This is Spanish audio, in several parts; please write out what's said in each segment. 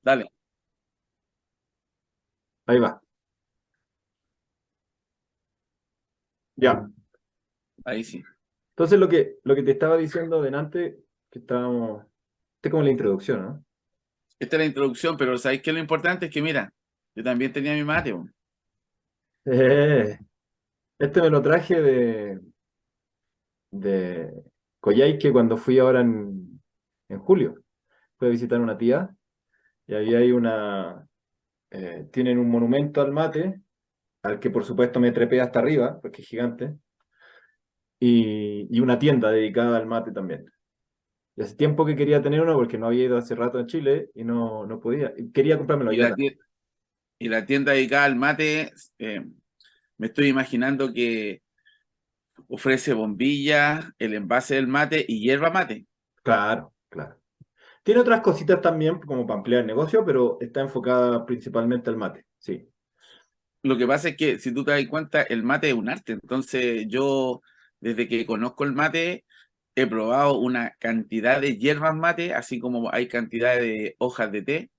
Dale, Ahí va. Ya. ahí sí. Entonces lo que te estaba diciendo delante, que estábamos, este como la introducción, ¿no? Esta es la introducción, pero ¿sabéis qué? Lo importante es que, mira, yo también tenía mi mate, po. Eh, este me lo traje de Coyhaique cuando fui ahora en julio. Fui a visitar una tía y ahí hay tienen un monumento al mate, al que por supuesto me trepé hasta arriba, porque es gigante, y una tienda dedicada al mate también. Y hace tiempo que quería tener uno porque no había ido hace rato en Chile y no podía. Y quería comprármelo Y allá la también. tienda, y la tienda dedicada al mate, me estoy imaginando que ofrece bombillas, el envase del mate y hierba mate. Claro, claro. Tiene otras cositas también como para ampliar el negocio, pero está enfocada principalmente al mate. Sí. Lo que pasa es que, si tú te das cuenta, el mate es un arte. Entonces, yo, desde que conozco el mate, he probado una cantidad de hierbas mate, así como hay cantidad de hojas de té.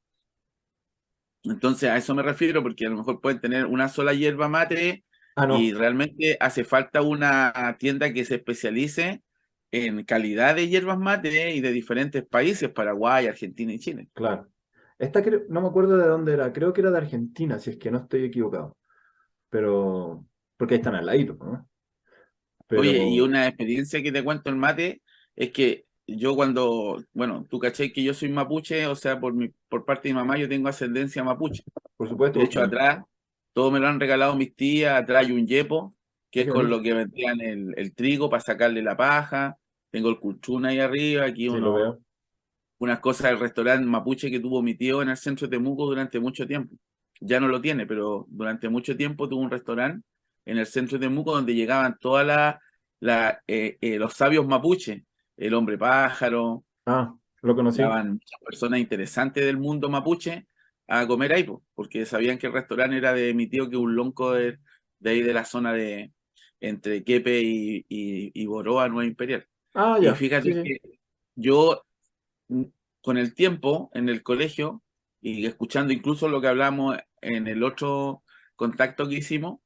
Entonces, a eso me refiero, porque a lo mejor pueden tener una sola hierba mate Ah, y no, realmente hace falta una tienda que se especialice en calidad de hierbas mate y de diferentes países, Paraguay, Argentina y Chile. claro. No me acuerdo de dónde era, creo que era de Argentina, si es que no estoy equivocado. Pero, porque ahí están al ladito, ¿no? Oye, y Pero, una experiencia que te cuento el mate es que yo cuando, bueno, tú caché que yo soy mapuche, o sea, por parte de mi mamá yo tengo ascendencia mapuche. por supuesto, De hecho, atrás, todo me lo han regalado mis tías, atrás hay un yepo, que es qué con bonito. lo que vendían el trigo para sacarle la paja. Tengo el culchún ahí arriba, aquí Sí, lo veo. unas cosas del restaurante mapuche que tuvo mi tío en el centro de Temuco durante mucho tiempo. Ya no lo tiene, pero durante mucho tiempo tuvo un restaurante en el centro de Temuco donde llegaban todas los sabios mapuche, el hombre pájaro, Ah, lo conocí. llegaban muchas personas interesantes del mundo mapuche a comer ahí, po, porque sabían que el restaurante era de mi tío, que es un lonco de ahí de la zona de entre Quepe y Boroa, Nueva Imperial. Ah, Y ya, fíjate sí, sí. que yo, con el tiempo en el colegio y escuchando incluso lo que hablamos en el otro contacto que hicimos,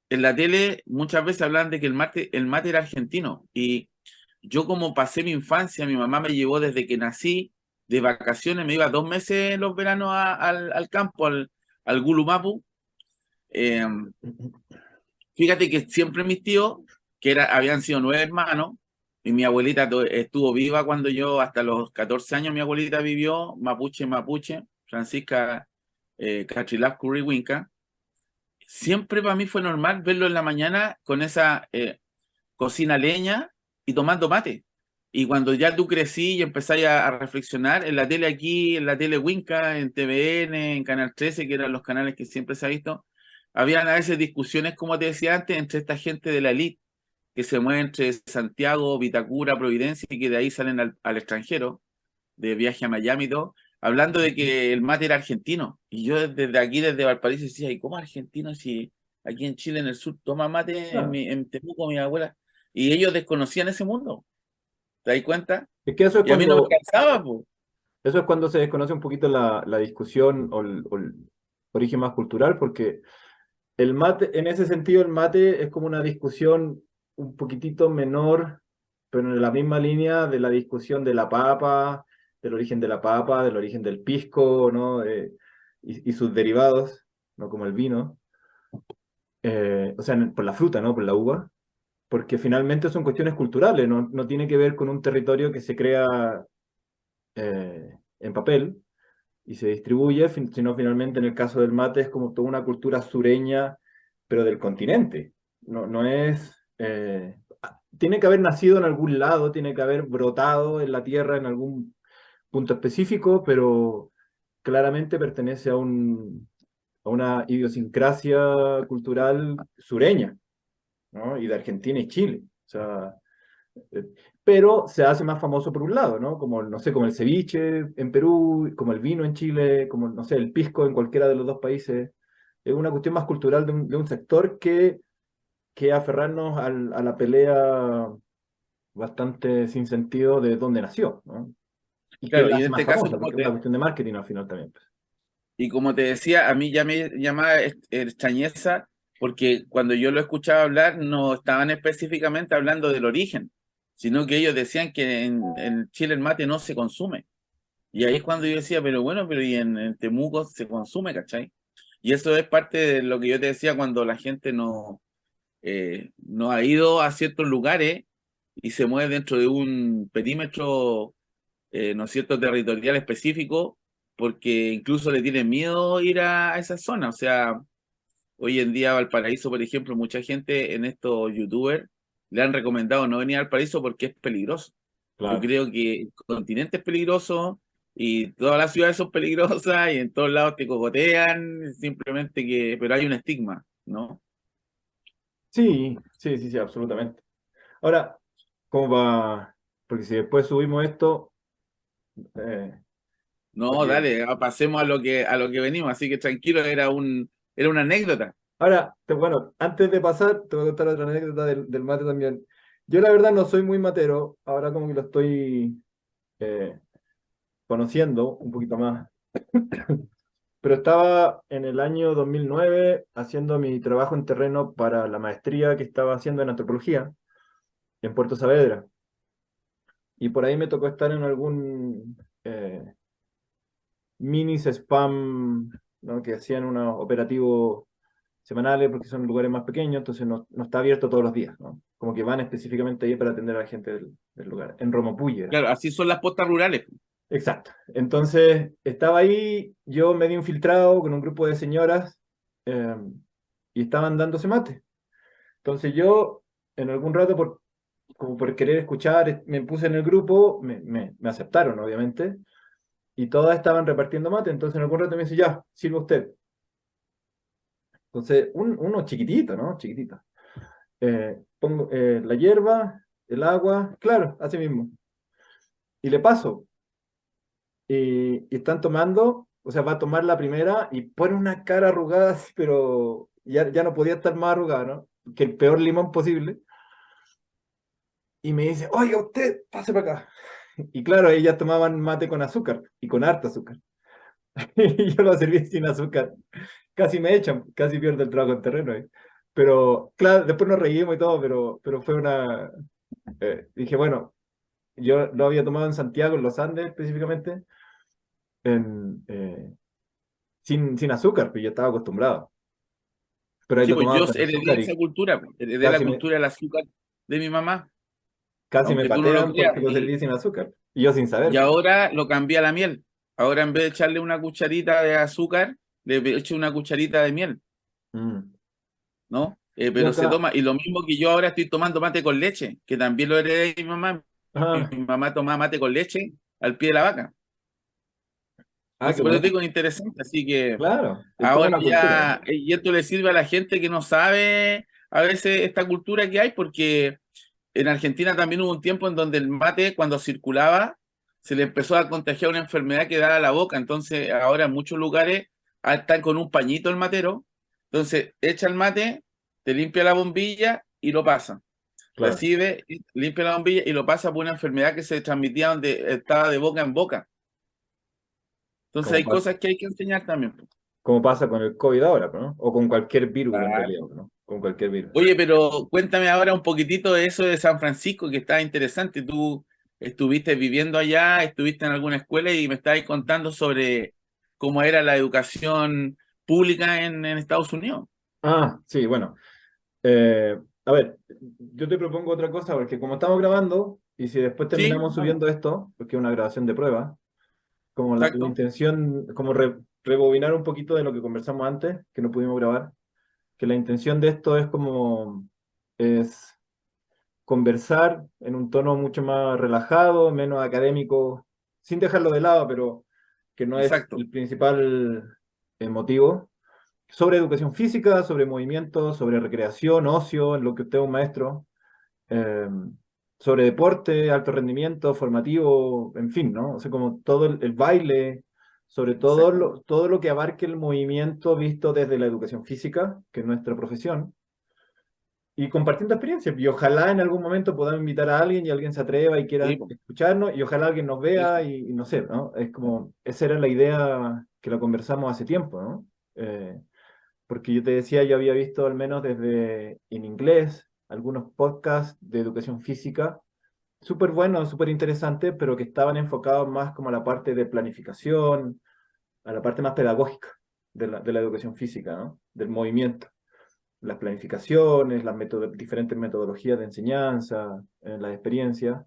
en la tele muchas veces hablan de que el mate era argentino. Y yo, como pasé mi infancia, mi mamá me llevó desde que nací de vacaciones, me iba 2 meses en los veranos al campo, al Gulumapu. Eh, Fíjate que siempre mis tíos, habían sido 9 hermanos, y mi abuelita estuvo viva cuando yo, hasta los 14 años, mi abuelita vivió, mapuche, mapuche, Francisca Cachilaf Curriwinca. Siempre para mí fue normal verlo en la mañana con esa cocina leña y tomando mate. Y cuando ya tú crecí y empezáis a reflexionar, en la tele aquí, en la tele Winca, en TVN, en Canal 13, que eran los canales que siempre se ha visto, habían a veces discusiones, como te decía antes, entre esta gente de la elite que se mueve entre Santiago, Vitacura, Providencia, y que de ahí salen al extranjero, de viaje a Miami y todo, hablando de que el mate era argentino. Y yo desde aquí, desde Valparaíso, decía, ¿y cómo argentino si aquí en Chile, en el sur, toma mate Claro. en Temuco, mi abuela? Y ellos desconocían ese mundo, ¿te das cuenta? Es que eso es Y a mí no me cuando, cansaba, pues. eso es cuando se desconoce un poquito la discusión o el origen más cultural, porque el mate, en ese sentido, el mate es como una discusión un poquitito menor, pero en la misma línea de la discusión de la papa, del origen del pisco, ¿no? Y sus derivados, ¿no? Como el vino, o sea, por la fruta, ¿no? Por la uva, porque finalmente son cuestiones culturales, no tiene que ver con un territorio que se crea en papel y se distribuye, sino finalmente en el caso del mate es como toda una cultura sureña, pero del continente. No es... tiene que haber nacido en algún lado, tiene que haber brotado en la tierra en algún punto específico, pero claramente pertenece a una idiosincrasia cultural sureña, ¿no? Y de Argentina y Chile. O sea, eh, pero se hace más famoso por un lado, ¿no? Como, no sé, como el ceviche en Perú, como el vino en Chile, como, no sé, el pisco en cualquiera de los dos países. Es una cuestión más cultural de un sector que aferrarnos a la pelea bastante sin sentido de dónde nació, ¿no? y que Claro, la y en hace más este caso, famosa, porque es una cuestión de marketing al final también, pues. y como te decía, a mí ya me llamaba extrañeza porque cuando yo lo escuchaba hablar no estaban específicamente hablando del origen, sino que ellos decían que en Chile el mate no se consume. Y ahí es cuando yo decía, pero bueno, pero y en Temuco se consume, ¿cachai? Y eso es parte de lo que yo te decía cuando la gente no ha ido a ciertos lugares y se mueve dentro de un perímetro, ¿no es cierto?, territorial específico, porque incluso le tienen miedo ir a esa zona. O sea, hoy en día Valparaíso, por ejemplo, mucha gente en estos youtubers le han recomendado no venir al paraíso porque es peligroso. Yo Claro. creo que el continente es peligroso y todas las ciudades son peligrosas y en todos lados te cogotean, simplemente que, pero hay un estigma, ¿no? Sí, sí, sí, sí, absolutamente. Ahora, ¿cómo va? Porque si después subimos esto, eh, ¿para No, qué? dale, pasemos a lo que venimos, así que tranquilo, era una anécdota. Ahora, bueno, antes de pasar, te voy a contar otra anécdota del mate también. Yo la verdad no soy muy matero, ahora como que lo estoy eh, conociendo un poquito más, pero estaba en el año 2009 haciendo mi trabajo en terreno para la maestría que estaba haciendo en antropología en Puerto Saavedra. Y por ahí me tocó estar en algún minis spam, ¿no? Que hacían unos operativos semanales porque son lugares más pequeños, entonces no está abierto todos los días, ¿no? Como que van específicamente ahí para atender a la gente del lugar, en Romopuy era. Claro, así son las postas rurales. Exacto. Entonces estaba ahí, yo medio infiltrado con un grupo de señoras eh, y estaban dándose mate. Entonces yo, en algún rato, como por querer escuchar, me puse en el grupo, me aceptaron, obviamente, y todas estaban repartiendo mate, entonces en algún rato me dice, ya, sirva usted. Entonces, uno chiquitito, ¿no? Chiquitito. Pongo la hierba, el agua, claro, así mismo. Y le paso. Y están tomando, o sea, va a tomar la primera y pone una cara arrugada, así, pero ya no podía estar más arrugada, ¿no? Que el peor limón posible. Y me dice, oiga, usted, pase para acá. Y claro, ellas tomaban mate con azúcar y con harta azúcar. Y yo lo serví sin azúcar. Casi me echan, casi pierdo el trabajo en terreno ahí. Pero claro, después nos reímos y todo, pero fue una... dije, bueno, yo lo había tomado en Santiago, en los Andes específicamente, en, sin azúcar, pues yo estaba acostumbrado. Pero ahí Sí, lo pues tomaba yo con heredé azúcar esa y cultura, pues, heredé la casi me, cultura del azúcar de mi mamá, casi me aunque tú no lo patean creas. porque lo serví sin azúcar. Y yo sin Y saber, pues. ahora lo cambié a la miel. Ahora en vez de echarle una cucharita de azúcar, le echo una cucharita de miel, Mm. ¿no? Y Pero se acá, toma, y lo mismo que yo ahora estoy tomando mate con leche, que también lo heredé de mi mamá. ah, Mi mamá tomaba mate con leche al pie de la vaca. qué Entonces, por eso te bueno. digo, interesante. Así que Claro, es toda ahora una cultura. ya, y esto le sirve a la gente que no sabe a veces esta cultura que hay, porque en Argentina también hubo un tiempo en donde el mate, cuando circulaba, se le empezó a contagiar una enfermedad que da a la boca. Entonces, ahora en muchos lugares están con un pañito el matero. Entonces, echa el mate, te limpia la bombilla y lo pasa. Claro. Recibe, limpia la bombilla y lo pasa por una enfermedad que se transmitía donde estaba de boca en boca. Entonces, Como hay pasa, cosas que hay que enseñar también. como pasa con el COVID ahora, ¿no? O con cualquier virus en realidad, Claro. ¿no? Con cualquier virus. Oye, pero cuéntame ahora un poquitito de eso de San Francisco, que está interesante. Tú estuviste viviendo allá, estuviste en alguna escuela y me estabas contando sobre cómo era la educación pública en Estados Unidos. Ah, sí, bueno. A ver, yo te propongo otra cosa, porque como estamos grabando, y si después Sí, terminamos vamos, subiendo esto, porque es una grabación de prueba, como la exacto. intención, como rebobinar un poquito de lo que conversamos antes, que no pudimos grabar, que la intención de esto es conversar en un tono mucho más relajado, menos académico, sin dejarlo de lado, pero que no es Exacto. el principal motivo, sobre educación física, sobre movimiento, sobre recreación, ocio, en lo que usted es un maestro, eh, sobre deporte, alto rendimiento, formativo, en fin, ¿no? O sea, como todo el baile, sobre Exactamente. todo lo que abarque el movimiento visto desde la educación física, que es nuestra profesión, y compartiendo experiencias. Y ojalá en algún momento podamos invitar a alguien y alguien se atreva y Sí, quiera po, escucharnos y ojalá alguien nos sí, vea sí. y no sé, ¿no? Es como, esa era la idea que la conversamos hace tiempo, ¿no? Porque yo te decía, yo había visto al menos desde en inglés algunos podcasts de educación física, súper buenos, súper interesantes, pero que estaban enfocados más como a la parte de planificación, a la parte más pedagógica de la educación física, ¿no? Del movimiento, las planificaciones, diferentes metodologías de enseñanza, las experiencias,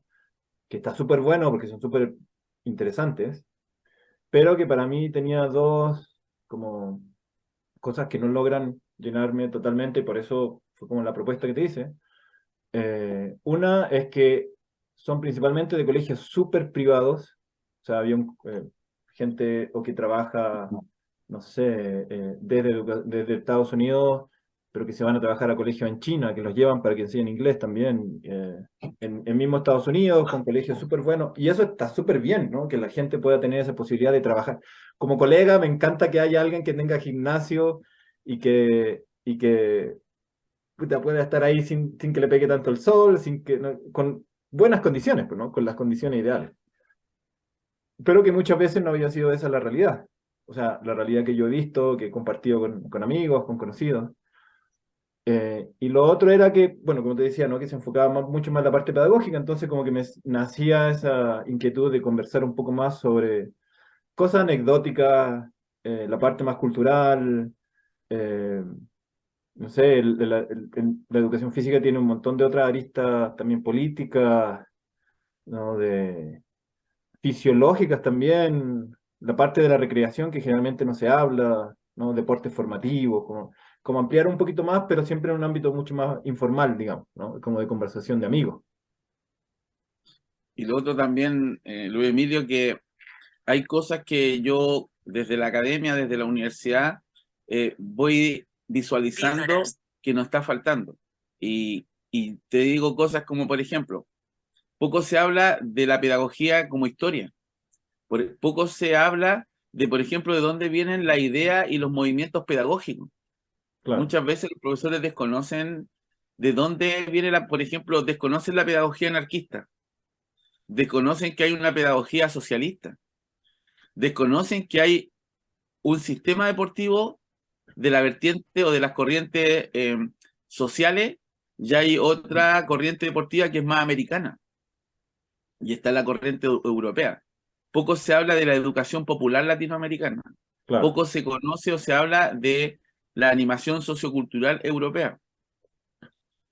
que está súper bueno porque son súper interesantes, pero que para mí tenía dos como cosas que no logran llenarme totalmente, y por eso fue como la propuesta que te hice. Una es que son principalmente de colegios súper privados, o sea, había gente o que trabaja, no sé, desde Estados Unidos, pero que se van a trabajar a colegios en China, que los llevan para que enseñen inglés también, en mismo Estados Unidos, con colegios súper buenos, y eso está súper bien, ¿no? Que la gente pueda tener esa posibilidad de trabajar. Como colega, me encanta que haya alguien que tenga gimnasio y que puta, pueda estar ahí sin que le pegue tanto el sol, con buenas condiciones, pues, ¿no? Con las condiciones ideales. Pero que muchas veces no había sido esa la realidad. O sea, la realidad que yo he visto, que he compartido con amigos, con conocidos. Y lo otro era que, bueno, como te decía, ¿no? Que se enfocaba mucho más en la parte pedagógica, entonces como que me nacía esa inquietud de conversar un poco más sobre cosas anecdóticas, la parte más cultural, eh, no sé, la educación física tiene un montón de otras aristas también políticas, ¿no? Fisiológicas también, la parte de la recreación que generalmente no se habla, ¿no? Deportes formativos, como ampliar un poquito más, pero siempre en un ámbito mucho más informal, digamos, ¿no? Como de conversación de amigos. Y lo otro también, Luis Emilio, que hay cosas que yo desde la academia, desde la universidad, voy visualizando que nos está faltando. Y te digo cosas como, por ejemplo, poco se habla de la pedagogía como historia. Poco se habla de, por ejemplo, de dónde vienen la idea y los movimientos pedagógicos. Claro, Muchas veces los profesores desconocen de dónde viene por ejemplo, desconocen la pedagogía anarquista, desconocen que hay una pedagogía socialista, desconocen que hay un sistema deportivo de la vertiente o de las corrientes sociales, ya hay otra corriente deportiva que es más americana y está la corriente europea. Poco se habla de la educación popular latinoamericana, claro. poco se conoce o se habla de la animación sociocultural europea.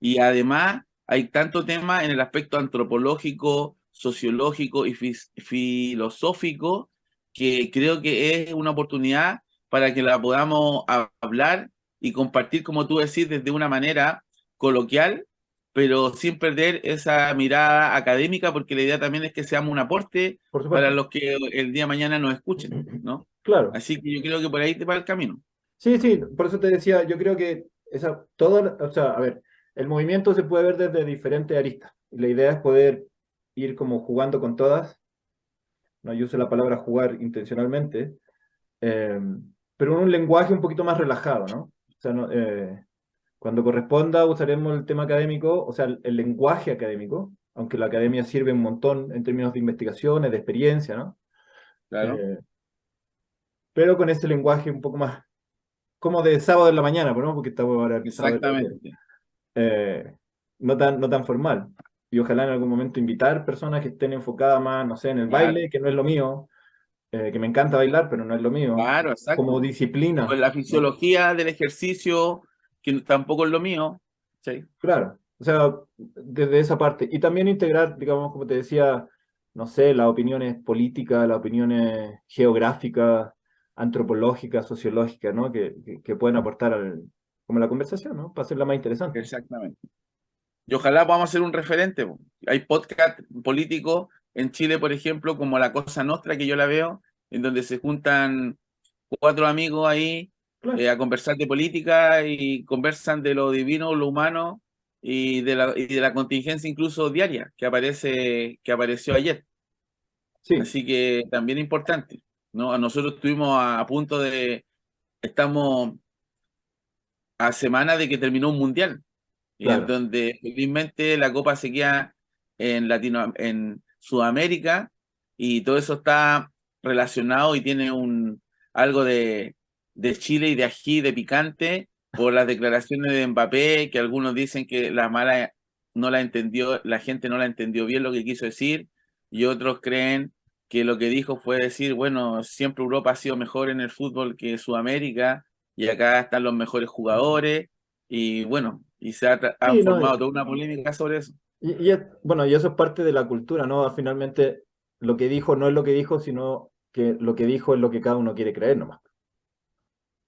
Y además hay tanto tema en el aspecto antropológico, sociológico y filosófico que creo que es una oportunidad para que la podamos hablar y compartir, como tú decís, desde una manera coloquial, pero sin perder esa mirada académica, porque la idea también es que seamos un aporte Por para supuesto. los que el día de mañana nos escuchen, ¿no? Claro. Así que yo creo que por ahí te va el camino. Sí, sí, por eso te decía, yo creo que o sea, a ver, el movimiento se puede ver desde diferentes aristas. Y la idea es poder ir como jugando con todas, no yo uso la palabra jugar intencionalmente, eh, pero en un lenguaje un poquito más relajado, ¿no? O sea, cuando corresponda usaremos el tema académico, o sea, el lenguaje académico, aunque la academia sirve un montón en términos de investigaciones, de experiencia, ¿no? Claro, Eh, pero con ese lenguaje un poco más como de sábado en la mañana, pues, ¿no? Porque estamos ahora en sábado en la mañana. exactamente. eh, no tan formal. Y ojalá en algún momento invitar personas que estén enfocadas más, no sé, en el Claro, baile, que no es lo mío, que me encanta bailar, pero no es lo mío, claro, como exacto. O disciplina, en la ¿no? fisiología del ejercicio, que tampoco es lo mío. ¿Sí? Claro, o sea, desde esa parte. Y también integrar, digamos, como te decía, no sé, las opiniones políticas, las opiniones geográficas, antropológicas, sociológicas, ¿no? Que pueden aportar como la conversación, ¿no? Para hacerla más interesante. Exactamente. Y ojalá podamos ser un referente, po. Hay podcast políticos en Chile, por ejemplo, como La Cosa Nostra, que yo la veo, en donde se juntan cuatro amigos ahí Claro, a conversar de política y conversan de lo divino, lo humano y de la contingencia incluso diaria que apareció ayer. sí, Así que también importante, ¿no? Nosotros estuvimos a punto estamos a semana de que terminó un mundial. y en claro. donde felizmente la Copa se queda en Sudamérica, y todo eso está relacionado y tiene algo de chile y de ají, de picante, por las declaraciones de Mbappé, que algunos dicen que la mala no la entendió, la gente no la entendió bien lo que quiso decir, y otros creen que lo que dijo fue decir, bueno, siempre Europa ha sido mejor en el fútbol que Sudamérica, y acá están los mejores jugadores, y bueno, y han Sí, no, formado toda una polémica sobre eso. bueno, y eso es parte de la cultura, ¿no? Finalmente, lo que dijo no es lo que dijo, sino que lo que dijo es lo que cada uno quiere creer nomás.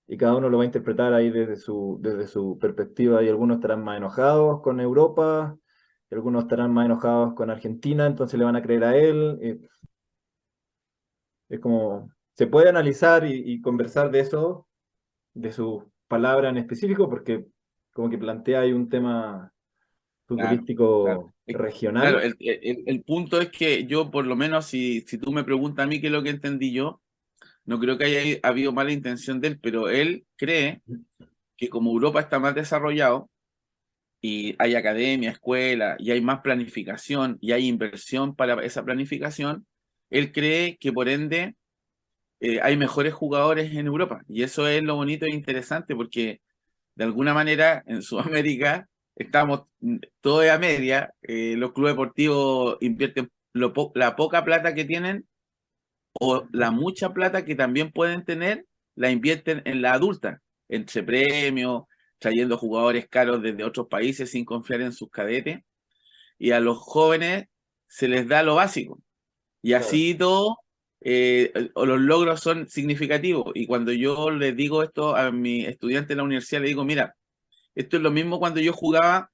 Y cada uno lo va a interpretar ahí desde su perspectiva, y algunos estarán más enojados con Europa, y algunos estarán más enojados con Argentina, entonces le van a creer a él. Es como, se puede analizar y conversar de eso, de sus palabras en específico, porque como que plantea ahí un tema Claro, claro. futbolístico Claro, regional. el punto es que yo, por lo menos, si tú me preguntas a mí qué es lo que entendí yo, no creo que haya habido mala intención de él, pero él cree que como Europa está más desarrollado y hay academia, escuela, y hay más planificación y hay inversión para esa planificación, él cree que por ende hay mejores jugadores en Europa. Y eso es lo bonito e interesante porque de alguna manera en Sudamérica estamos todos a media, los clubes deportivos invierten la poca plata que tienen o la mucha plata que también pueden tener, la invierten en la adulta, entre premios, trayendo jugadores caros desde otros países sin confiar en sus cadetes, y a los jóvenes se les da lo básico. Y Claro. así todo, los logros son significativos. Y cuando yo les digo esto a mi estudiante en la universidad, le digo, mira, esto es lo mismo cuando yo jugaba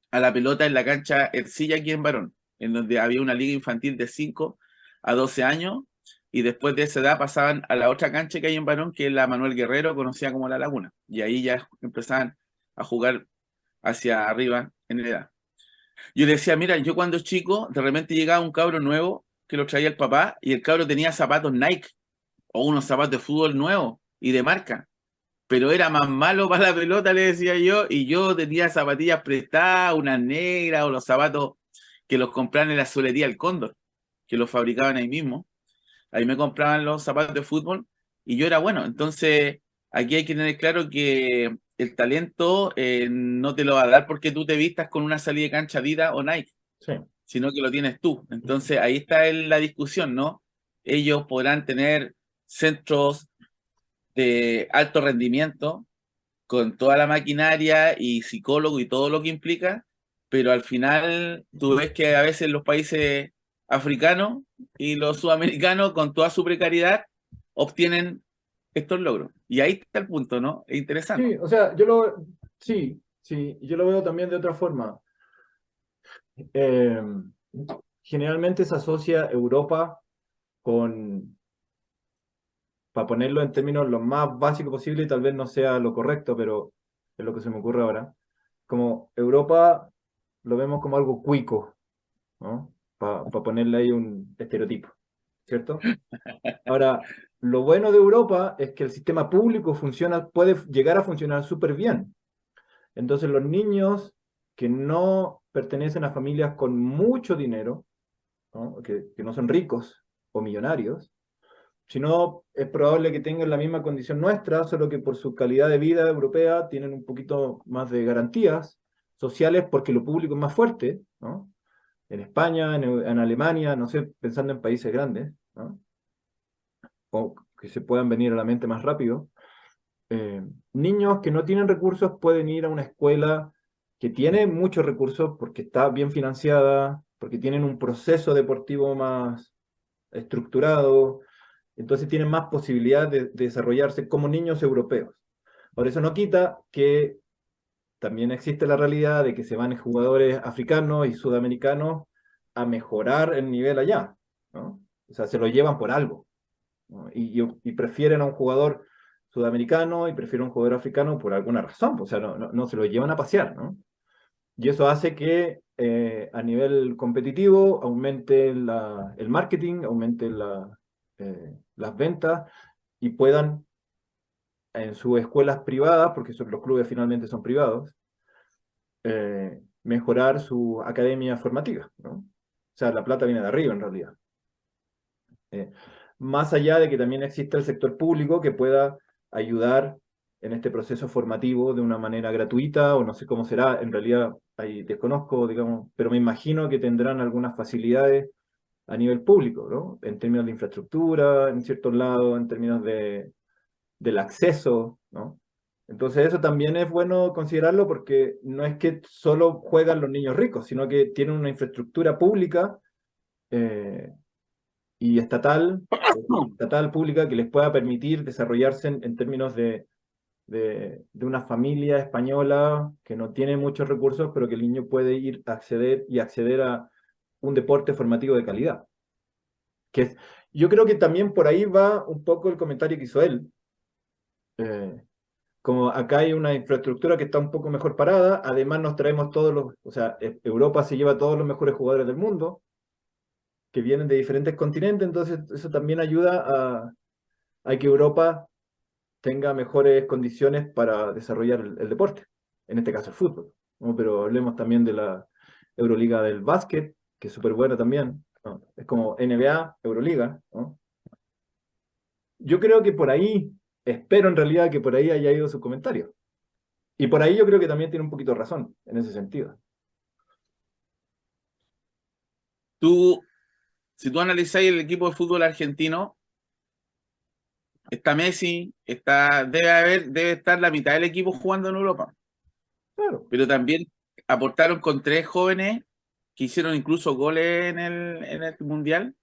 a la pelota en la cancha Ercilla aquí en Barón, en donde había una liga infantil de 5 a 12 años, y después de esa edad pasaban a la otra cancha que hay en Barón, que es la Manuel Guerrero, conocida como La Laguna, y ahí ya empezaban a jugar hacia arriba en edad. Yo le decía, mira, yo cuando chico, de repente llegaba un cabro nuevo que lo traía el papá, y el cabro tenía zapatos Nike o unos zapatos de fútbol nuevos y de marca, pero era más malo para la pelota, le decía yo, y yo tenía zapatillas prestadas, unas negras o los zapatos que los compraban en la solería El Cóndor, que los fabricaban ahí mismo. Ahí me compraban los zapatos de fútbol y yo era bueno. Entonces, aquí hay que tener claro que el talento no te lo va a dar porque tú te vistas con una salida de cancha Adidas o Nike, Sí. sino que lo tienes tú. Entonces, ahí está la discusión, ¿no? Ellos podrán tener centros de alto rendimiento con toda la maquinaria y psicólogo y todo lo que implica, pero al final tú ves que a veces los países africanos y los sudamericanos, con toda su precariedad, obtienen estos logros. Y ahí está el punto, ¿no? Es interesante. Sí, o sea, sí, sí, yo lo veo también de otra forma. Eh, Generalmente se asocia Europa con, para ponerlo en términos lo más básico posible, y tal vez no sea lo correcto, pero es lo que se me ocurre ahora, como Europa lo vemos como algo cuico, ¿no? Para ponerle ahí un estereotipo, ¿cierto? Ahora, lo bueno de Europa es que el sistema público puede llegar a funcionar súper bien. Entonces, los niños que no pertenecen a familias con mucho dinero, ¿no? Que no son ricos o millonarios, sino es probable que tengan la misma condición nuestra, solo que por su calidad de vida europea tienen un poquito más de garantías sociales porque lo público es más fuerte, ¿no? En España, en Alemania, no sé, pensando en países grandes, ¿no? O que se puedan venir a la mente más rápido. eh, Niños que no tienen recursos pueden ir a una escuela que tiene muchos recursos porque está bien financiada, porque tienen un proceso deportivo más estructurado, entonces tienen más posibilidad de desarrollarse como niños europeos. Por eso no quita que también existe la realidad de que se van jugadores africanos y sudamericanos a mejorar el nivel allá, ¿no? O sea, se lo llevan por algo, ¿no? Y prefieren a un jugador sudamericano y prefieren a un jugador africano por alguna razón, pues, o sea, no se lo llevan a pasear, ¿no? Y eso hace que a nivel competitivo aumente el marketing, aumente las ventas, y puedan en sus escuelas privadas, porque los clubes finalmente son privados, mejorar su academia formativa, ¿no? O sea, la plata viene de arriba en realidad. Eh, Más allá de que también existe el sector público que pueda ayudar en este proceso formativo de una manera gratuita, o no sé cómo será, en realidad ahí desconozco, digamos, pero me imagino que tendrán algunas facilidades a nivel público, ¿no? En términos de infraestructura, en ciertos lados, en términos del acceso, ¿no? Entonces eso también es bueno considerarlo porque no es que solo juegan los niños ricos, sino que tienen una infraestructura pública eh, y estatal pública que les pueda permitir desarrollarse en términos de una familia española que no tiene muchos recursos, pero que el niño puede ir a acceder a un deporte formativo de calidad. Que es, yo creo que también por ahí va un poco el comentario que hizo él. Eh, Como acá hay una infraestructura que está un poco mejor parada, además nos traemos todos los, o sea, Europa se lleva todos los mejores jugadores del mundo que vienen de diferentes continentes, entonces eso también ayuda a que Europa tenga mejores condiciones para desarrollar el deporte, en este caso el fútbol, ¿no? Pero hablemos también de la Euroliga del básquet, que es súper buena también, ¿no? Es como NBA, Euroliga, ¿no? Yo creo que por ahí, espero en realidad que por ahí haya ido su comentario. Y por ahí yo creo que también tiene un poquito de razón en ese sentido. Tú, si tú analizáis el equipo de fútbol argentino, está Messi, debe estar la mitad del equipo jugando en Europa. Claro, Pero también aportaron con 3 jóvenes que hicieron incluso goles en el Mundial.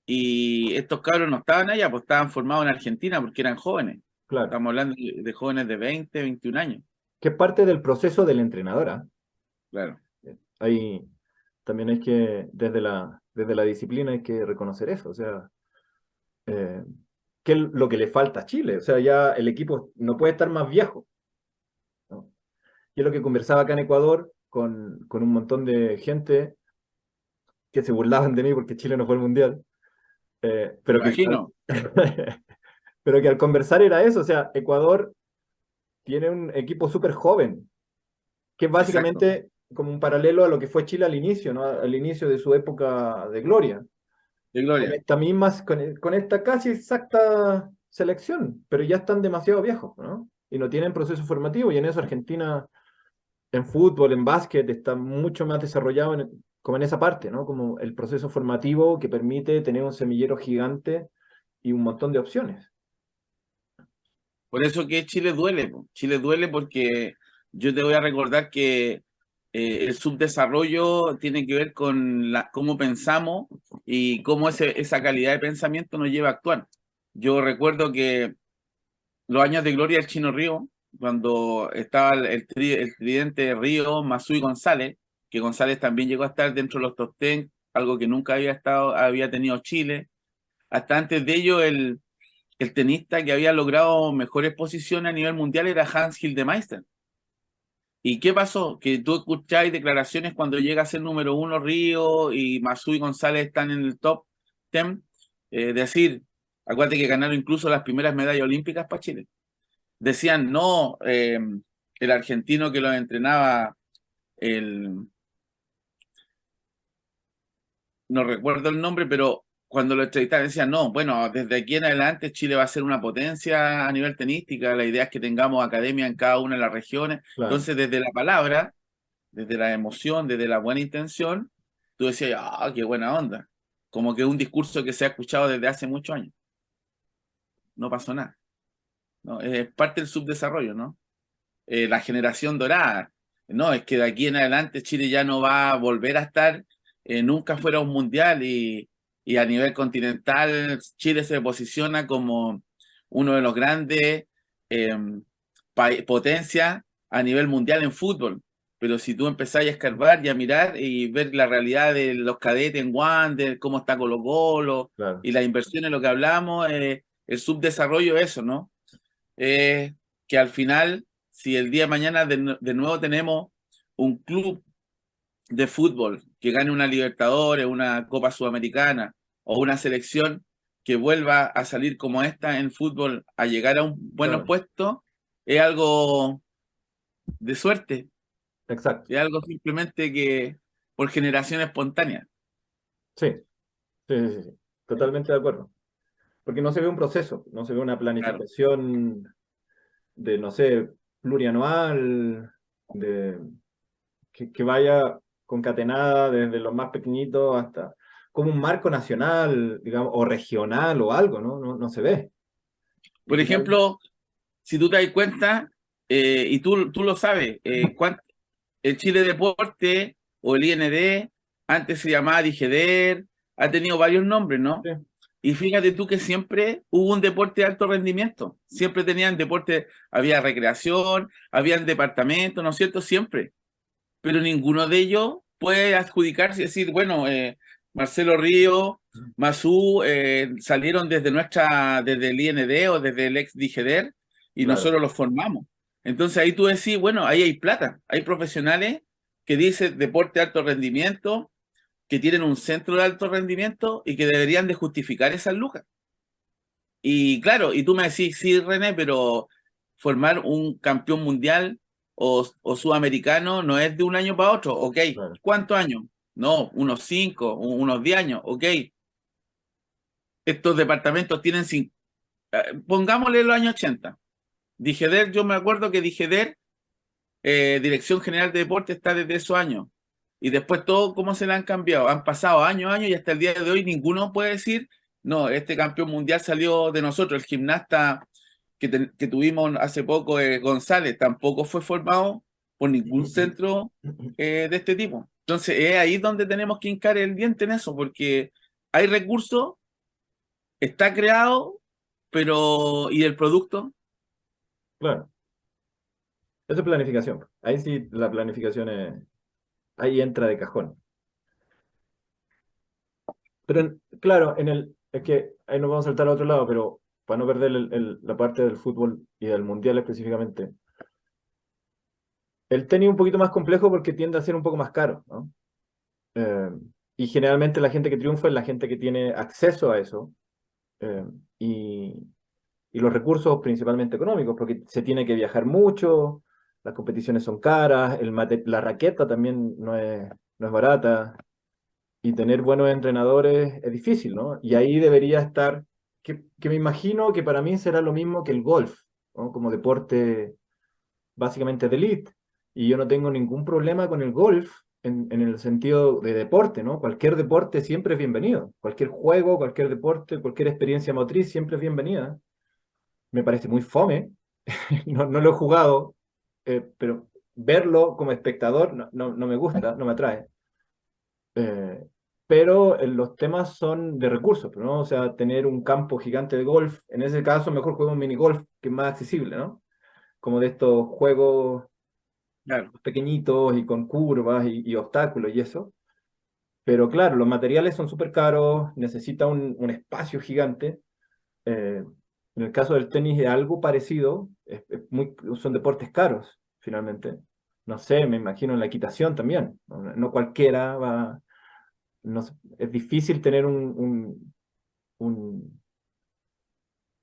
Y estos cabros no estaban allá, pues estaban formados en Argentina porque eran jóvenes. claro. Estamos hablando de jóvenes de 20, 21 años. Que es parte del proceso del entrenador, ¿ah? Claro. Ahí también hay que, desde la disciplina hay que reconocer eso. O sea, eh, ¿qué es lo que le falta a Chile? O sea, ya el equipo no puede estar más viejo, ¿no? Y es lo que conversaba acá en Ecuador con un montón de gente que se burlaban de mí porque Chile no fue al Mundial. Me Pero que, imagino. pero que al conversar era eso. O sea, Ecuador tiene un equipo súper joven, que es Exacto. básicamente como un paralelo a lo que fue Chile al inicio, ¿no? Al inicio de su época de gloria. De Con gloria. esta misma, con esta casi exacta selección, pero ya están demasiado viejos, ¿no? Y no tienen proceso formativo, y en eso Argentina, en fútbol, en básquet, está mucho más desarrollado como en esa parte, ¿no? Como el proceso formativo que permite tener un semillero gigante y un montón de opciones. Por eso que Chile duele, po. Chile duele porque yo te voy a recordar que el subdesarrollo tiene que ver con cómo pensamos y cómo esa calidad de pensamiento nos lleva a actuar. Yo recuerdo que los años de gloria del Chino Río, cuando estaba el tridente Río, Masú y González, que González también llegó a estar dentro de los top 10, algo que nunca había tenido Chile. Hasta antes de ello, el tenista que había logrado mejores posiciones a nivel mundial era Hans Hildemeister. ¿Y qué pasó? Que tú escucháis declaraciones cuando llega a ser número uno Río y Masú y González están en el top 10, decir, acuérdate que ganaron incluso las primeras medallas olímpicas para Chile. Decían, no, el argentino que los entrenaba, el, no recuerdo el nombre, pero cuando lo entrevistaban decían, no, bueno, desde aquí en adelante Chile va a ser una potencia a nivel tenística, la idea es que tengamos academia en cada una de las regiones. Claro. Entonces, desde la palabra, desde la emoción, desde la buena intención, tú decías, ah, qué buena onda. Como que un discurso que se ha escuchado desde hace muchos años. No pasó nada, ¿no? Es parte del subdesarrollo, ¿no? La generación dorada. No, es que de aquí en adelante Chile ya no va a volver a estar nunca fuera un mundial y a nivel continental Chile se posiciona como uno de los grandes eh, potencias a nivel mundial en fútbol. Pero si tú empezás a escarbar y a mirar y ver la realidad de los cadetes en Wander, cómo está Colo-Colo Claro. y las inversiones, lo que hablamos, el subdesarrollo, eso, ¿no? eh, que al final, si el día de mañana de nuevo tenemos un club de fútbol que gane una Libertadores, una Copa Sudamericana o una selección que vuelva a salir como esta en fútbol, a llegar a un buen Claro. puesto, es algo de suerte, exacto. Es algo simplemente que por generación espontánea. Sí, sí, sí, sí. Totalmente de acuerdo. Porque no se ve un proceso, no se ve una Claro. planificación de, no sé, plurianual, de, que vaya concatenada desde los más pequeñitos hasta como un marco nacional, digamos, o regional o algo, ¿no? No, no se ve. Y Por final, ejemplo, si tú te das cuenta, y tú lo sabes, el Chile Deporte o el IND, antes se llamaba Digeder, ha tenido varios nombres, ¿no? sí, Y fíjate tú que siempre hubo un deporte de alto rendimiento, siempre tenían deporte, había recreación, habían departamentos, ¿no es cierto? Siempre, pero ninguno de ellos puede adjudicarse y decir, bueno, Marcelo Río, Mazú, salieron desde el IND o desde el ex Digeder y claro, nosotros los formamos. Entonces ahí tú decís, bueno, ahí hay plata, hay profesionales que dicen deporte de alto rendimiento, que tienen un centro de alto rendimiento y que deberían de justificar esas lucas. Y claro, y tú me decís, sí, René, pero formar un campeón mundial o sudamericano no es de un año para otro, ok. claro, ¿Cuántos años? No, unos 5, unos 10 años, ok. Estos departamentos tienen, pongámosle los años 80. Digeder, yo me acuerdo que Digeder, Dirección General de Deporte, está desde esos años. Y después todo, ¿cómo se le han cambiado? Han pasado años y hasta el día de hoy ninguno puede decir, no, este campeón mundial salió de nosotros. El gimnasta que tuvimos hace poco, González, tampoco fue formado por ningún centro de este tipo. Entonces, es ahí donde tenemos que hincar el diente en eso, porque hay recursos, está creado, pero ¿y el producto? claro. Eso es planificación. Ahí sí la planificación ahí entra de cajón. Pero claro, es que ahí nos vamos a saltar a otro lado, pero para no perder la parte del fútbol y del mundial específicamente. El tenis es un poquito más complejo porque tiende a ser un poco más caro, ¿no? Eh, y generalmente la gente que triunfa es la gente que tiene acceso a eso, eh, y, y los recursos principalmente económicos, porque se tiene que viajar mucho, las competiciones son caras, la raqueta también no es barata, y tener buenos entrenadores es difícil, ¿no? Y ahí debería estar, que me imagino que para mí será lo mismo que el golf, ¿no? Como deporte básicamente de elite. Y yo no tengo ningún problema con el golf en el sentido de deporte, ¿no? Cualquier deporte siempre es bienvenido. Cualquier juego, cualquier deporte, cualquier experiencia motriz siempre es bienvenida. Me parece muy fome, no lo he jugado, pero verlo como espectador no me gusta, no me atrae. Eh, pero los temas son de recursos, ¿no? O sea, tener un campo gigante de golf, en ese caso mejor juego un mini golf que es más accesible, ¿no? Como de estos juegos Claro. pequeñitos y con curvas y obstáculos y eso. Pero claro, los materiales son súper caros, necesita un espacio gigante. En el caso del tenis es algo parecido, son deportes caros, finalmente. No sé, me imagino en la equitación también. No cualquiera va, no sé, es difícil tener un,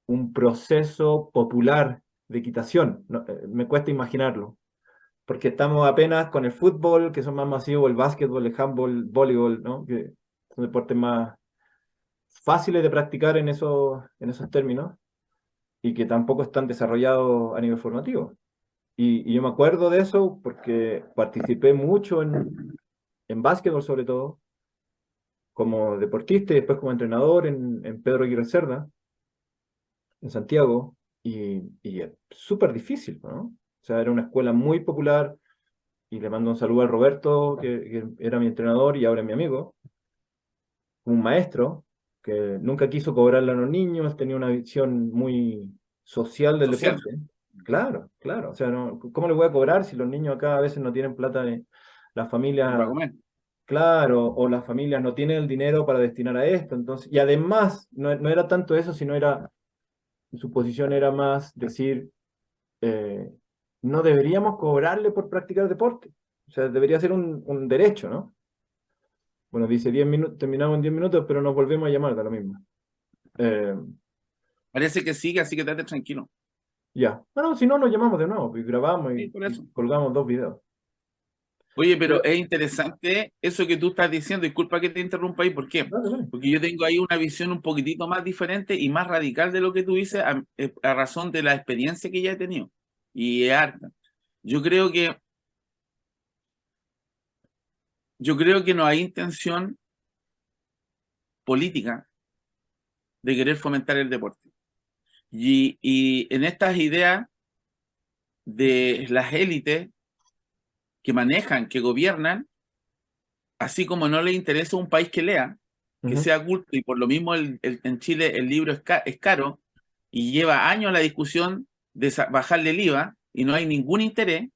un proceso popular de equitación. Me cuesta imaginarlo, porque estamos apenas con el fútbol, que son más masivos, el básquetbol, el handball, voleibol, ¿no? Que son deportes más fáciles de practicar en esos términos y que tampoco están desarrollados a nivel formativo. Y yo me acuerdo de eso porque participé mucho en básquetbol, sobre todo, como deportista y después como entrenador en Pedro Aguirre Cerda, en Santiago, y es súper difícil, ¿no? O sea, era una escuela muy popular, y le mando un saludo al Roberto, que era mi entrenador y ahora es mi amigo, un maestro que nunca quiso cobrarle a los niños, tenía una visión muy social del Social, deporte. Claro, claro. O sea, ¿cómo le voy a cobrar si los niños acá a veces no tienen plata de la ni para familia? comer. Claro, o las familias no tienen el dinero para destinar a esto. Entonces, y además, no era tanto eso, sino su posición era más decir, eh, no deberíamos cobrarle por practicar deporte. O sea, debería ser un derecho, ¿no? Bueno, dice 10 minutos, terminamos en 10 minutos, pero nos volvemos a llamar, da lo mismo. Eh, Parece que sigue, así que estate tranquilo. ya. Bueno, si no, nos llamamos de nuevo y grabamos Sí, y, por y eso. colgamos 2 videos. Oye, pero Pero, es interesante eso que tú estás diciendo. Disculpa que te interrumpa ahí. ¿Por qué? dale, dale. Porque yo tengo ahí una visión un poquitito más diferente y más radical de lo que tú dices a razón de la experiencia que ya he tenido. Y es harta. Yo creo que, yo creo que no hay intención política de querer fomentar el deporte. Y en estas ideas de las élites que manejan, que gobiernan, así como no les interesa un país que lea, que Ujú. sea culto, y por lo mismo en Chile el libro es caro y lleva años la discusión de bajarle el IVA y no hay ningún interés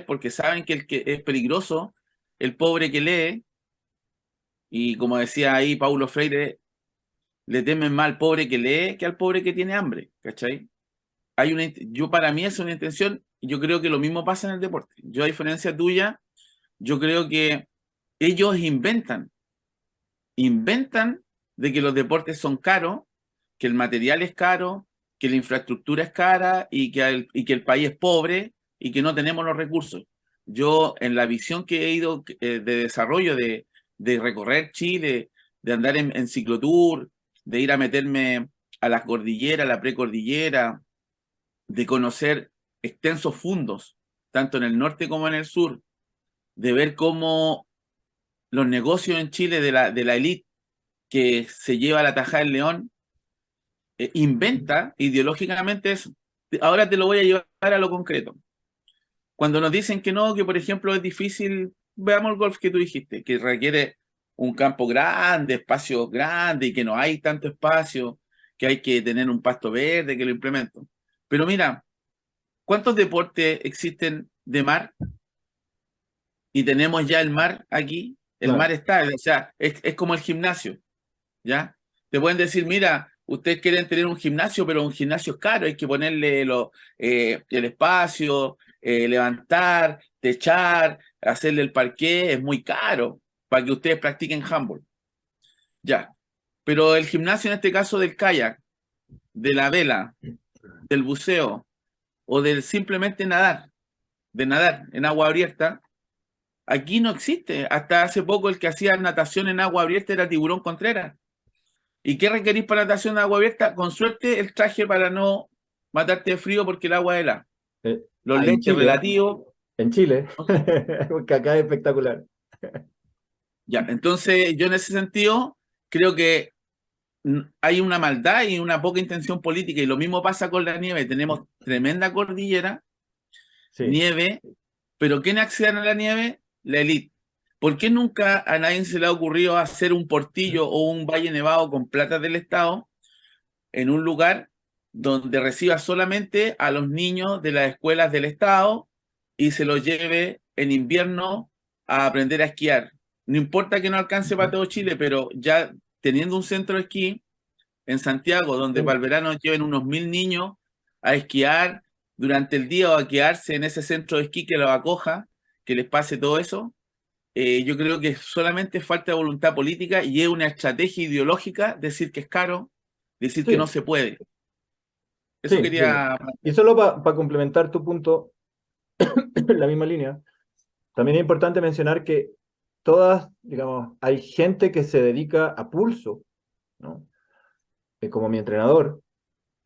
porque saben que el que es peligroso, el pobre que lee, y como decía ahí Paulo Freire, le temen más al pobre que lee que al pobre que tiene hambre, ¿cachai? Yo para mí es una intención, y yo creo que lo mismo pasa en el deporte. Yo a diferencia tuya, yo creo que ellos inventan de que los deportes son caros, que el material es caro, que la infraestructura es cara y que el país es pobre y que no tenemos los recursos. Yo, en la visión que he ido de desarrollo, de recorrer Chile, de andar en ciclotour, de ir a meterme a las cordilleras, a la precordillera, de conocer extensos fundos, tanto en el norte como en el sur, de ver cómo los negocios en Chile de la élite que se lleva la tajada del león, inventa ideológicamente eso. Ahora te lo voy a llevar a lo concreto. Cuando nos dicen que no, que por ejemplo es difícil, veamos el golf que tú dijiste, que requiere un campo grande, espacio grande y que no hay tanto espacio, que hay que tener un pasto verde que lo implemento. Pero mira, ¿cuántos deportes existen de mar? Y tenemos ya el mar aquí. El mar Claro. está, o sea, es como el gimnasio. ¿Ya? Te pueden decir, mira, ustedes quieren tener un gimnasio, pero un gimnasio es caro, hay que ponerle el espacio, levantar, techar, hacerle el parqué, es muy caro para que ustedes practiquen handball. Ya. Pero el gimnasio en este caso del kayak, de la vela, del buceo o del simplemente nadar, de nadar en agua abierta, aquí no existe. Hasta hace poco el que hacía natación en agua abierta era Tiburón Contreras. ¿Y qué requerís para natación de agua abierta? Con suerte el traje para no matarte de frío porque el agua es helada. Los En lentes Chile, relativos. en Chile, No sé. porque acá es espectacular. Ya, entonces yo en ese sentido creo que hay una maldad y una poca intención política y lo mismo pasa con la nieve. Tenemos tremenda cordillera, Sí. nieve, pero ¿quién accede a la nieve? La élite. ¿Por qué nunca a nadie se le ha ocurrido hacer un portillo o un valle nevado con plata del Estado en un lugar donde reciba solamente a los niños de las escuelas del Estado y se los lleve en invierno a aprender a esquiar? No importa que no alcance para todo Chile, pero ya teniendo un centro de esquí en Santiago, donde para el verano lleven unos 1000 niños a esquiar durante el día o a quedarse en ese centro de esquí que los acoja, que les pase todo eso, yo creo que solamente falta de voluntad política y es una estrategia ideológica decir que es caro, decir que no Sí, se puede. Eso sí, sí. quería Y plantear. solo para complementar tu punto, en la misma línea, también es importante mencionar que todas, digamos, hay gente que se dedica a pulso, ¿no? Como mi entrenador,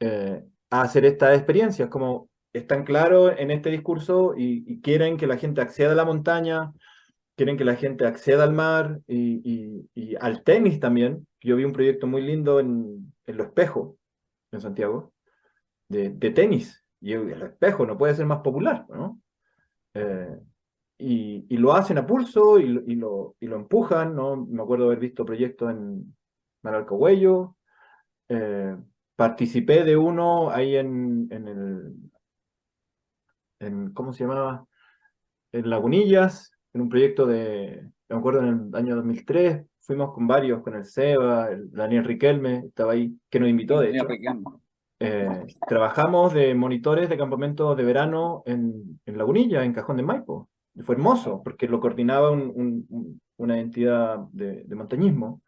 a hacer estas experiencias, como están claros en este discurso y quieren que la gente acceda a la montaña, quieren que la gente acceda al mar y al tenis también. Yo vi un proyecto muy lindo en Lo Espejo, en Santiago, de tenis. Y el espejo no puede ser más popular, ¿no? Eh, y lo hacen a pulso y lo empujan, ¿no? Me acuerdo haber visto proyectos en Manalcahuello. eh, Participé de uno ahí ¿cómo se llamaba? En Lagunillas, en un proyecto me acuerdo en el año 2003, fuimos con varios, con el Seba, el Daniel Riquelme, estaba ahí, que nos invitó de Tenía hecho. reclamo. Trabajamos de monitores de campamentos de verano en Lagunilla, en Cajón de Maipo. Y fue hermoso, porque lo coordinaba una entidad de montañismo.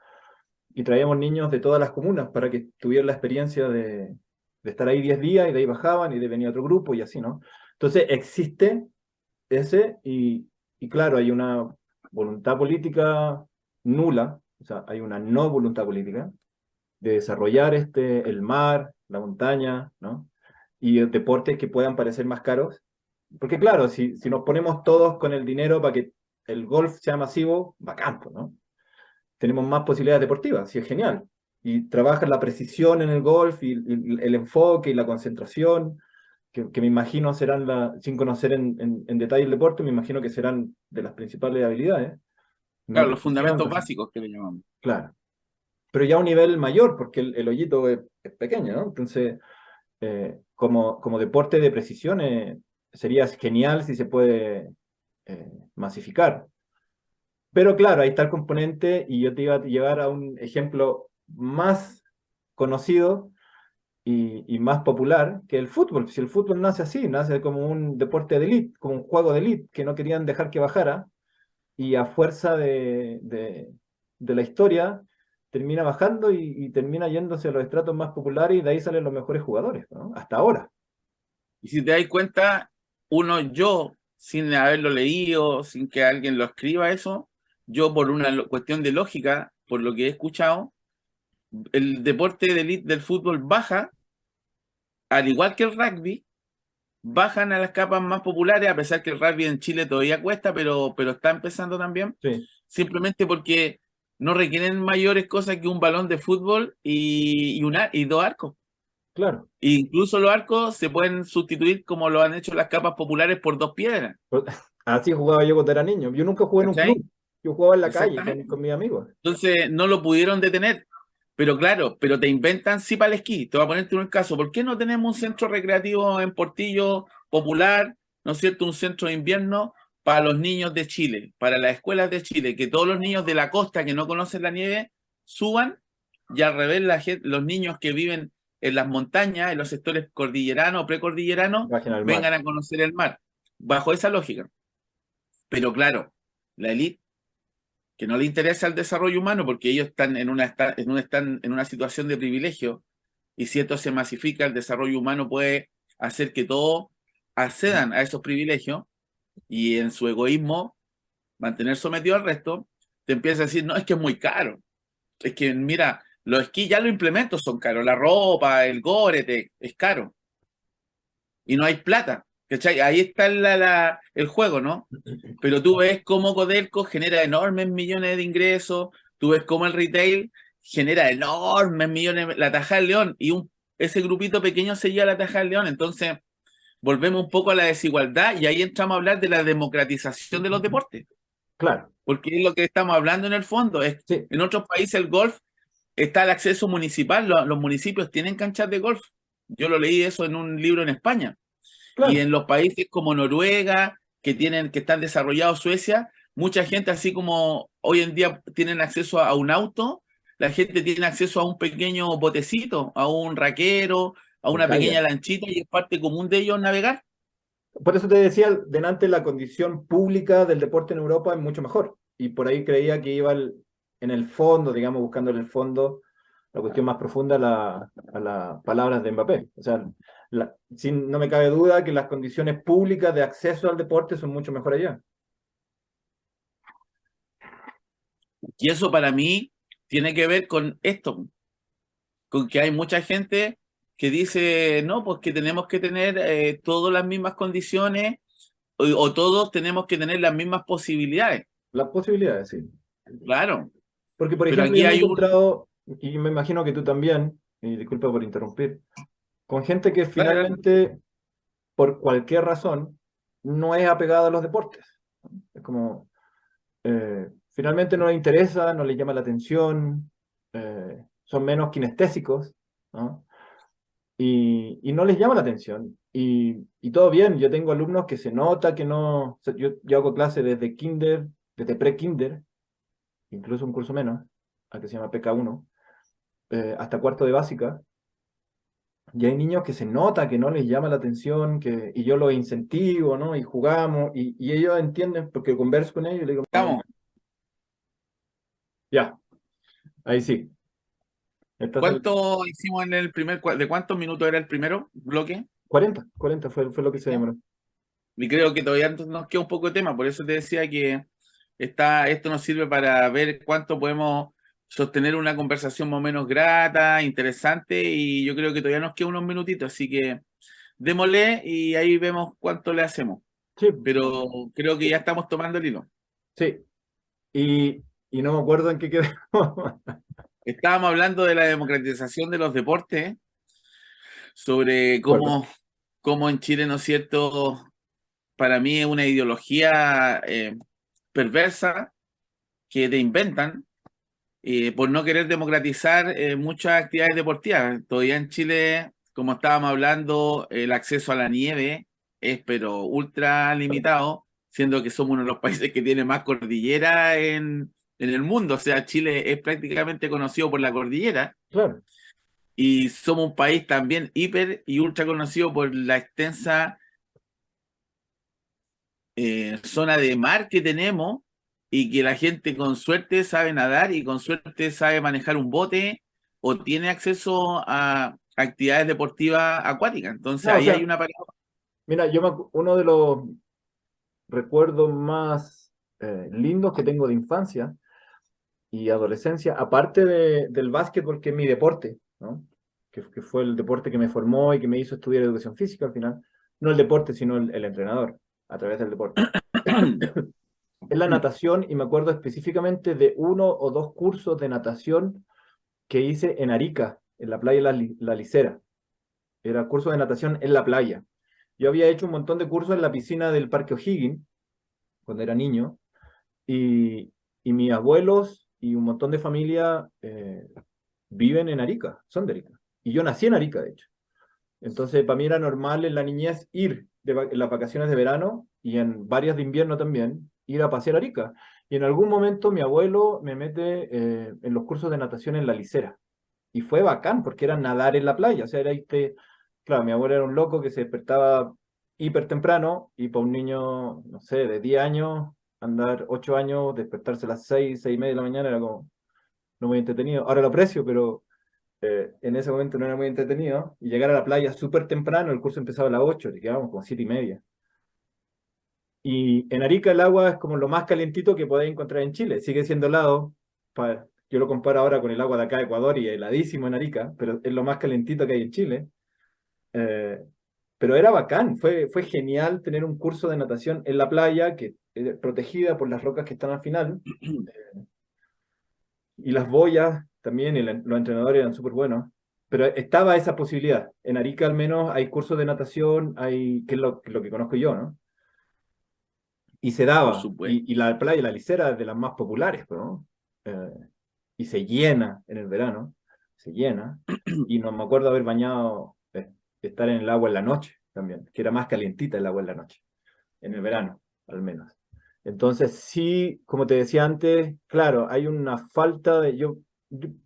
Y traíamos niños de todas las comunas para que tuvieran la experiencia de estar ahí 10 días y de ahí bajaban y de venir otro grupo y así, ¿no? Entonces existe ese y claro, hay una voluntad política nula, o sea, hay una no voluntad política de desarrollar el mar, la montaña, ¿no? Y deportes que puedan parecer más caros. Porque claro, si nos ponemos todos con el dinero para que el golf sea masivo, bacán, pues, ¿no? Tenemos más posibilidades deportivas, sí es genial. Y trabajan la precisión en el golf y el enfoque y la concentración, que me imagino serán, sin conocer en detalle el deporte, me imagino que serán de las principales habilidades. No Claro, los precisión, fundamentos básicos que le llamamos. claro. Pero ya a un nivel mayor, porque el hoyito es pequeño, ¿no? Entonces, como deporte de precisión, sería genial si se puede masificar. Pero claro, ahí está el componente y yo te iba a llevar a un ejemplo más conocido y más popular que el fútbol. Si el fútbol nace así, nace como un deporte de élite, como un juego de élite que no querían dejar que bajara y a fuerza de la historia termina bajando y termina yéndose a los estratos más populares y de ahí salen los mejores jugadores, ¿no? Hasta ahora. Y si te das cuenta, yo, sin haberlo leído, sin que alguien lo escriba eso, yo por una cuestión de lógica, por lo que he escuchado, el deporte de élite del fútbol baja, al igual que el rugby, bajan a las capas más populares, a pesar que el rugby en Chile todavía cuesta, pero está empezando también, Sí, simplemente porque no requieren mayores cosas que un balón de fútbol y dos arcos. claro. Incluso los arcos se pueden sustituir como lo han hecho las capas populares por dos piedras. Pues, así jugaba yo cuando era niño. Yo nunca jugué en un ¿Cachai? club. Yo jugaba en la calle Exactamente. con mis amigos. Entonces no lo pudieron detener. Pero claro, pero te inventan sí para el esquí. Te voy a ponerte un caso. ¿Por qué no tenemos un centro recreativo en Portillo popular, ¿no es cierto? Un centro de invierno para los niños de Chile, para las escuelas de Chile, que todos los niños de la costa que no conocen la nieve suban y al revés los niños que viven en las montañas, en los sectores cordilleranos o precordilleranos, Bajen al mar. vengan a conocer el mar. Bajo esa lógica. Pero claro, la élite que no le interesa el desarrollo humano porque ellos están están en una situación de privilegio y si esto se masifica, el desarrollo humano puede hacer que todos accedan a esos privilegios y en su egoísmo mantener sometido al resto, te empieza a decir, no, es que es muy caro. Es que, mira, los esquís ya los implementos son caros, la ropa, el gorete, es caro y no hay plata. ¿Cachai? Ahí está el juego, ¿no? Pero tú ves cómo Codelco genera enormes millones de ingresos, tú ves cómo el retail genera enormes millones, la Taja del León, y ese grupito pequeño se lleva la Taja del León. Entonces, volvemos un poco a la desigualdad y ahí entramos a hablar de la democratización de los deportes, Claro. porque es lo que estamos hablando en el fondo. Sí, En otros países el golf está el acceso municipal, los municipios tienen canchas de golf. Yo lo leí eso en un libro en España. Y claro. en los países como Noruega, que están desarrollados, Suecia, mucha gente, así como hoy en día tienen acceso a un auto, la gente tiene acceso a un pequeño botecito, a un raquero, a Un una pequeña kayak. lanchita, y es parte común de ellos navegar. Por eso te decía delante, la condición pública del deporte en Europa es mucho mejor. Y por ahí creía que iba en el fondo, digamos, buscando en el fondo la cuestión más profunda a las palabras de Mbappé. O sea, no me cabe duda que las condiciones públicas de acceso al deporte son mucho mejor allá. Y eso para mí tiene que ver con esto, con que hay mucha gente que dice, no, pues que tenemos que tener todas las mismas condiciones o todos tenemos que tener las mismas posibilidades. Las posibilidades, sí. Claro, Porque, por pero ejemplo, yo aquí me he hay encontrado, y me imagino que tú también, y disculpa por interrumpir, con gente que dale, finalmente, por cualquier razón, no es apegada a los deportes. Es como, finalmente no les interesa, no les llama la atención, son menos kinestésicos, ¿no? Y no les llama la atención. Y todo bien, yo tengo alumnos que se nota que no, o sea, yo hago clase desde kinder, desde pre-kinder, incluso un curso menos, al que se llama PK1, hasta cuarto de básica. Y hay niños que se nota que no les llama la atención, y yo los incentivo, ¿no? Y jugamos, y ellos entienden, porque converso con ellos y le digo, estamos. ya, ahí sí. Estás en ¿Cuánto hicimos en el de cuántos minutos era el primero bloque? 40 fue lo que se ¿Viste? demoró. Y creo que todavía nos queda un poco de tema, por eso te decía que esto nos sirve para ver cuánto podemos sostener una conversación más o menos grata, interesante, y yo creo que todavía nos queda unos minutitos, así que démosle y ahí vemos cuánto le hacemos. Sí, Pero creo que ya estamos tomando el hilo. sí. Y no me acuerdo en qué quedé. Estábamos hablando de la democratización de los deportes, sobre Acuerdo. cómo en Chile, ¿no es cierto? Para mí es una ideología perversa que te inventan por no querer democratizar muchas actividades deportivas. Todavía en Chile, como estábamos hablando, el acceso a la nieve es pero ultra limitado, siendo que somos uno de los países que tiene más cordillera en el mundo. O sea, Chile es prácticamente conocido por la cordillera Claro. y somos un país también hiper y ultra conocido por la extensa zona de mar que tenemos y que la gente con suerte sabe nadar y con suerte sabe manejar un bote o tiene acceso a actividades deportivas acuáticas. Entonces No, o ahí hay sea, una pareja. mira, uno de los recuerdos más lindos que tengo de infancia y adolescencia, aparte del básquetbol, que es mi deporte, ¿no? Que fue el deporte que me formó y que me hizo estudiar educación física al final. No el deporte, sino el entrenador, a través del deporte. Es la natación, y me acuerdo específicamente de uno o dos cursos de natación que hice en Arica, en la playa La Licera. Era curso de natación en la playa. Yo había hecho un montón de cursos en la piscina del Parque O'Higgins cuando era niño, y, y mis abuelos y un montón de familia viven en Arica, son de Arica. Y yo nací en Arica, de hecho. Entonces, para mí era normal en la niñez ir en las vacaciones de verano y en varias de invierno también, ir a pasear a Arica. Y en algún momento mi abuelo me mete en los cursos de natación en la Licera. Y fue bacán, porque era nadar en la playa. O sea, claro, mi abuelo era un loco que se despertaba hiper temprano, y para un niño, no sé, de 10 años, andar 8 años, despertarse a las 6, 6:30 de la mañana, era como no muy entretenido. Ahora lo aprecio, pero en ese momento no era muy entretenido. Y llegar a la playa súper temprano, el curso empezaba a las 8, y quedábamos como 7:30. Y en Arica el agua es como lo más calientito que podéis encontrar en Chile. Sigue siendo helado. Yo lo comparo ahora con el agua de acá de Ecuador, y heladísimo en Arica, pero es lo más calentito que hay en Chile. Eh, pero era bacán, fue genial tener un curso de natación en la playa, que protegida por las rocas que están al final. Y las boyas también, y los entrenadores eran súper buenos. Pero estaba esa posibilidad. En Arica al menos hay cursos de natación, que es lo que conozco yo, ¿no? Y se Por daba. supuesto. Y la playa La Licera es de las más populares, ¿no? Eh, y se llena en el verano, se llena. Y no me acuerdo haber bañado, estar en el agua en la noche también, que era más calientita el agua en la noche, en el verano, al menos. Entonces, sí, como te decía antes, claro, hay una falta de... Yo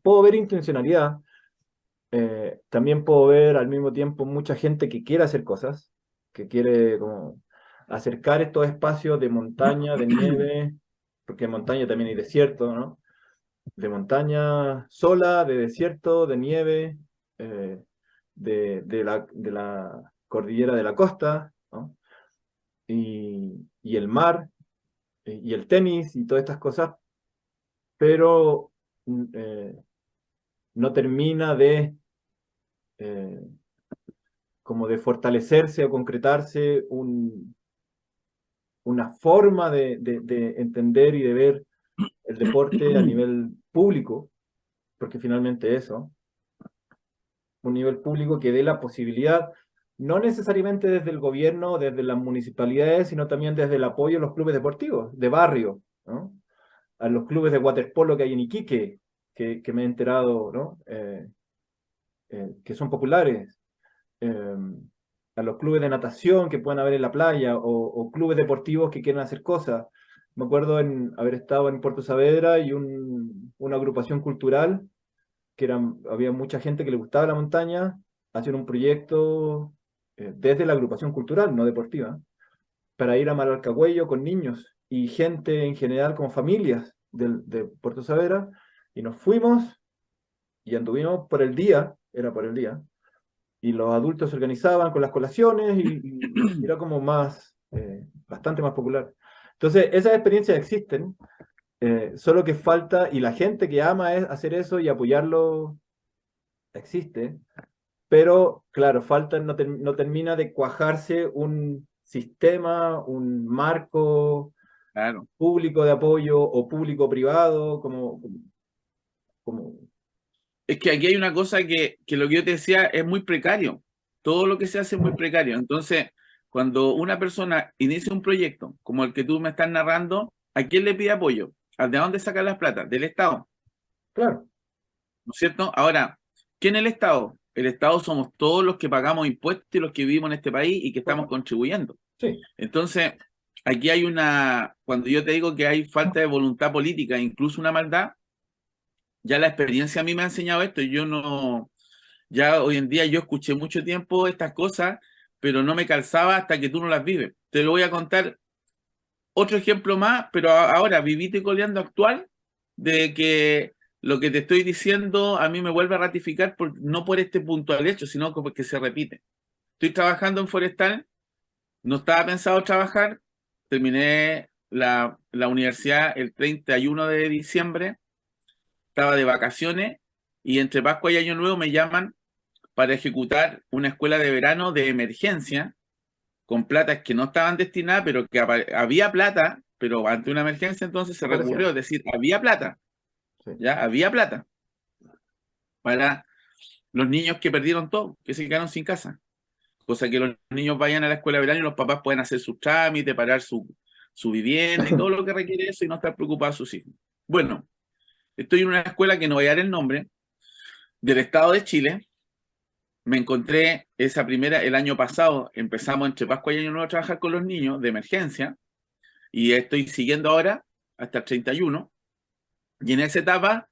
puedo ver intencionalidad, también puedo ver al mismo tiempo mucha gente que quiere hacer cosas, que quiere como acercar estos espacios de montaña, de nieve, porque en montaña también hay desierto, ¿no? De montaña sola, de desierto, de nieve, eh, de la cordillera de la costa, ¿no? Y el mar, y el tenis, y todas estas cosas, pero no termina eh, como de fortalecerse o concretarse una forma de entender y de ver el deporte a nivel público, porque finalmente eso, un nivel público que dé la posibilidad, no necesariamente desde el gobierno, desde las municipalidades, sino también desde el apoyo a los clubes deportivos de barrio, ¿no? A los clubes de waterpolo que hay en Iquique, que me he enterado, ¿no? Que son populares, eh, a los clubes de natación que pueden haber en la playa, o clubes deportivos que quieran hacer cosas. Me acuerdo en haber estado en Puerto Saavedra, y una agrupación cultural había mucha gente que le gustaba la montaña, hacían un proyecto desde la agrupación cultural, no deportiva, para ir a Malalcahuello con niños y gente en general, como familias de Puerto Saavedra, y nos fuimos y anduvimos por el día, era por el día, y los adultos se organizaban con las colaciones, y era como más, bastante más popular. Entonces, esas experiencias existen, solo que falta, y la gente que ama hacer eso y apoyarlo existe, pero claro, falta, no termina de cuajarse un sistema, un marco Claro. público de apoyo o público-privado, como, Es que aquí hay una cosa que lo que yo te decía es muy precario. Todo lo que se hace es muy precario. Entonces, cuando una persona inicia un proyecto como el que tú me estás narrando, ¿a quién le pide apoyo? ¿De dónde saca las plata? Del Estado, claro, ¿no es cierto? Ahora, ¿quién es el Estado? El Estado somos todos los que pagamos impuestos y los que vivimos en este país y que estamos contribuyendo. sí, Entonces, aquí hay cuando yo te digo que hay falta de voluntad política, incluso una maldad, ya la experiencia a mí me ha enseñado esto y yo no, ya hoy en día yo escuché mucho tiempo estas cosas, pero no me calzaba hasta que tú no las vives. Te lo voy a contar otro ejemplo más, pero ahora vivite coleando actual, de que lo que te estoy diciendo a mí me vuelve a ratificar, no por este puntual hecho, sino porque se repite. Estoy trabajando en Forestal, no estaba pensado trabajar, terminé la universidad el 31 de diciembre, estaba de vacaciones y entre Pascua y Año Nuevo me llaman para ejecutar una escuela de verano de emergencia con platas que no estaban destinadas, pero que había plata, pero ante una emergencia entonces se recurrió, aparecía. es decir, había plata, Sí. ya había plata para los niños que perdieron todo, que se quedaron sin casa. Cosa que los niños vayan a la escuela de verano y los papás puedan hacer sus trámites, pagar su vivienda y todo lo que requiere eso y no estar preocupados sus hijos. Bueno, estoy en una escuela que no voy a dar el nombre, del estado de Chile. Me encontré esa primera, el año pasado, empezamos entre Pascua y Año Nuevo a trabajar con los niños de emergencia y estoy siguiendo ahora hasta el 31. Y en esa etapa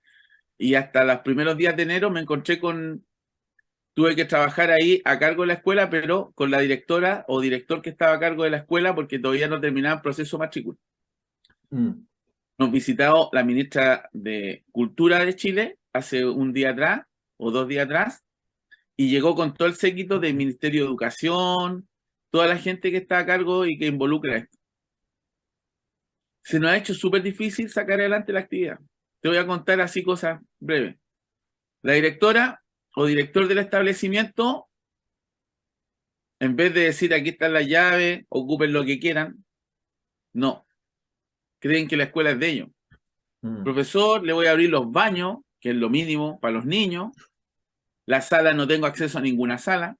y hasta los primeros días de enero me encontré tuve que trabajar ahí a cargo de la escuela, pero con la directora o director que estaba a cargo de la escuela porque todavía no terminaba el proceso matrícula. Mm, Nos visitó la ministra de Cultura de Chile hace un día atrás o 2 días atrás y llegó con todo el séquito del Ministerio de Educación, toda la gente que está a cargo y que involucra esto. Se nos ha hecho súper difícil sacar adelante la actividad. Te voy a contar así cosas breves. La directora o director del establecimiento, en vez de decir aquí están las llaves, ocupen lo que quieran, no, creen que la escuela es de ellos. mm, Profesor, le voy a abrir los baños, que es lo mínimo para los niños. La sala, no tengo acceso a ninguna sala,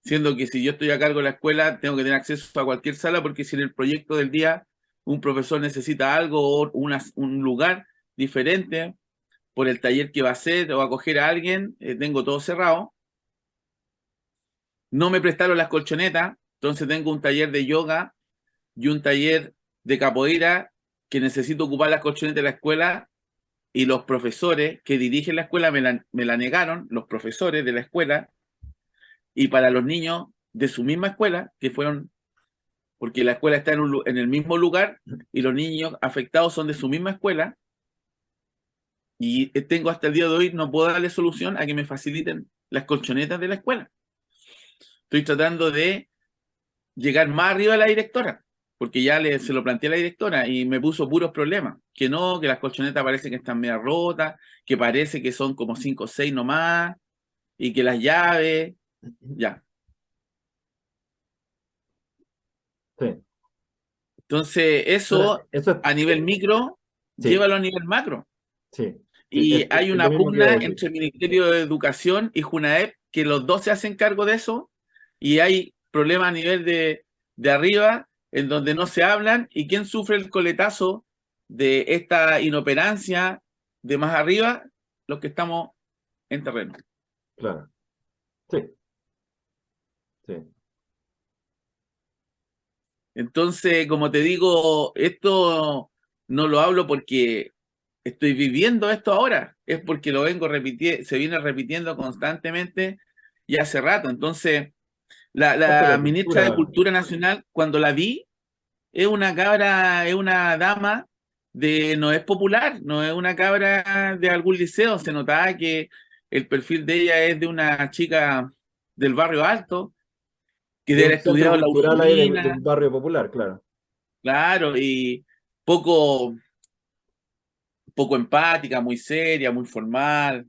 siendo que si yo estoy a cargo de la escuela, tengo que tener acceso a cualquier sala, porque si en el proyecto del día un profesor necesita algo o un lugar diferente por el taller que va a hacer o va a acoger a alguien, tengo todo cerrado. No me prestaron las colchonetas, entonces tengo un taller de yoga y un taller de capoeira que necesito ocupar las colchonetas de la escuela y los profesores que dirigen la escuela me la negaron, los profesores de la escuela, y para los niños de su misma escuela, que fueron, porque la escuela está en el mismo lugar y los niños afectados son de su misma escuela, y tengo hasta el día de hoy, no puedo darle solución a que me faciliten las colchonetas de la escuela. Estoy tratando de llegar más arriba a la directora, porque ya se lo planteé a la directora y me puso puros problemas. Que no, que las colchonetas parece que están medio rotas, que parece que son como 5 o 6 nomás, y que las llaves, ya. sí. Entonces, Ahora, eso eso es, a nivel micro, sí, llévalo a nivel macro. sí, sí, Y hay es una lo mismo que iba a pugna decir. entre el Ministerio de Educación y Junaep, que los dos se hacen cargo de eso, y hay problemas a nivel de arriba, en donde no se hablan, y quién sufre el coletazo de esta inoperancia de más arriba, los que estamos en terreno. Claro, sí, sí. Entonces, como te digo, esto no lo hablo porque estoy viviendo esto ahora, es porque lo vengo repitiendo, se viene repitiendo constantemente y hace rato. Entonces, Parte de la la ministra de cultura, Cultura Nacional, cuando la vi, es una cabra, es una dama no es popular, no es una cabra de algún liceo, se notaba que el perfil de ella es de una chica del barrio alto, que de debe haber un centro estudiado la cultural ahí de Ursulina, un barrio popular, claro. claro, y poco, poco empática, muy seria, muy formal,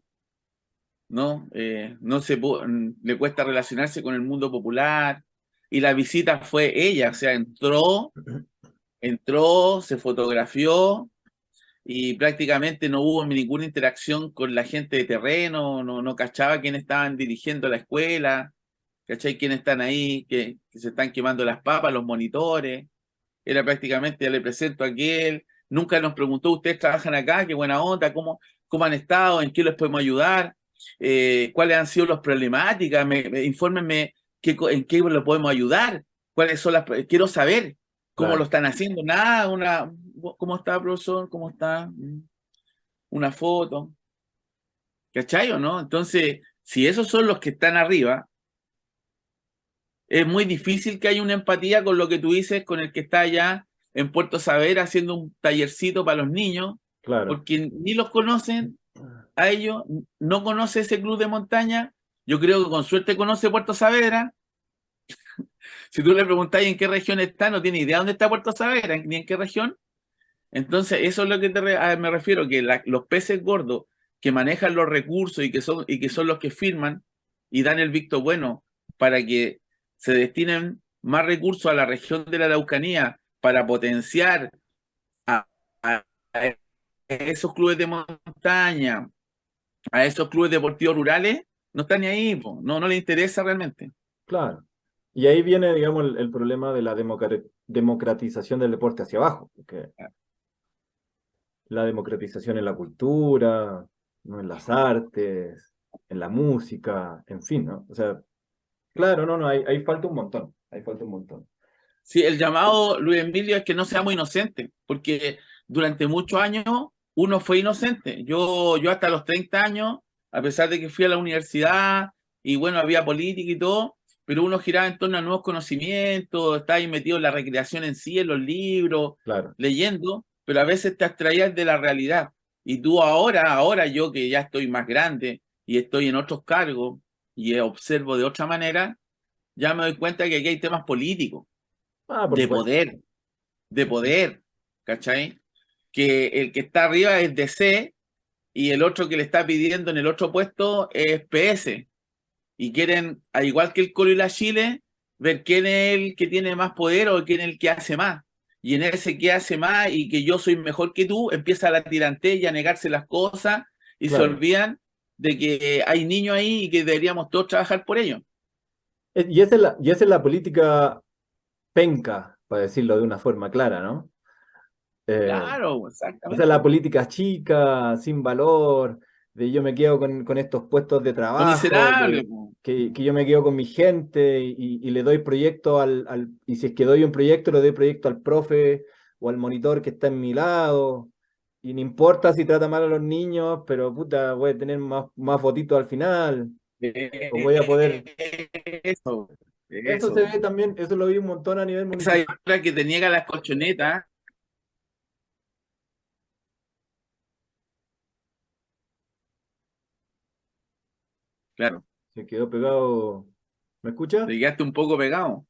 ¿no? Le cuesta relacionarse con el mundo popular. Y la visita fue ella, o sea, entró, se fotografió y prácticamente no hubo ninguna interacción con la gente de terreno, no cachaba quiénes estaban dirigiendo la escuela, ¿cachai? Quiénes están ahí, que se están quemando las papas, los monitores. Era prácticamente, ya le presento a aquel. Nunca nos preguntó, ¿ustedes trabajan acá? ¿Qué buena onda? ¿Cómo han estado? ¿En qué les podemos ayudar? ¿Cuáles han sido las problemáticas? Infórmenme en qué lo podemos ayudar. ¿Cuáles son quiero saber cómo lo Claro, están haciendo. Nada, ¿cómo está, profesor? ¿Cómo está? Una foto. ¿Cachai o no? Entonces, si esos son los que están arriba, es muy difícil que haya una empatía con lo que tú dices, con el que está allá en Puerto Saber haciendo un tallercito para los niños, claro. porque ni los conocen a ellos, no conoce ese club de montaña. Yo creo que con suerte conoce Puerto Saavedra. Si tú le preguntas en qué región está, no tiene idea dónde está Puerto Saavedra, ni en qué región. Entonces, eso es lo que me refiero, que los peces gordos que manejan los recursos y que son los que firman y dan el visto bueno para que se destinen más recursos a la región de la Araucanía para potenciar a, a- a esos clubes de montaña, a esos clubes deportivos rurales, no están ni ahí, po. No les interesa realmente. Claro. Y ahí viene, digamos, el problema de la democratización del deporte hacia abajo, porque la democratización en la cultura, ¿no? En las artes, en la música, en fin, ¿no? O sea, claro, no, ahí falta un montón, ahí falta un montón. Sí, el llamado, Luis Emilio, es que no seamos inocentes, porque durante muchos años uno fue inocente. Yo hasta los 30 años, a pesar de que fui a la universidad y bueno, había política y todo, pero uno giraba en torno a nuevos conocimientos, estaba ahí metido en la recreación en sí, en los libros, Claro. leyendo, pero a veces te abstraías de la realidad. Y tú ahora yo que ya estoy más grande y estoy en otros cargos y observo de otra manera, ya me doy cuenta que aquí hay temas políticos Ah, por de supuesto. poder, de poder, ¿cachai? Que el que está arriba es DC y el otro que le está pidiendo en el otro puesto es PS. Y quieren, al igual que el Colo y la Chile, ver quién es el que tiene más poder o quién es el que hace más. Y en ese que hace más y que yo soy mejor que tú, empieza la tirantez a negarse las cosas y se Claro. olvidan de que hay niños ahí y que deberíamos todos trabajar por ellos. Y esa es la política penca, para decirlo de una forma clara, ¿no? Eh, Claro, Esa es la exactamente. política chica, sin valor, de yo me quedo con estos puestos de Lo trabajo, miserable, po. que yo me quedo con mi gente y le doy proyecto y si es que doy un proyecto, le doy proyecto al profe o al monitor que está en mi lado. Y no importa si trata mal a los niños, pero puta, voy a tener más votitos al final, o voy a poder. Eso, Eso se eso. ve también, eso lo vi un montón a nivel Esa municipal. otra que te niega las colchonetas, claro, Se quedó pegado. ¿Me te escucha? quedaste un poco pegado.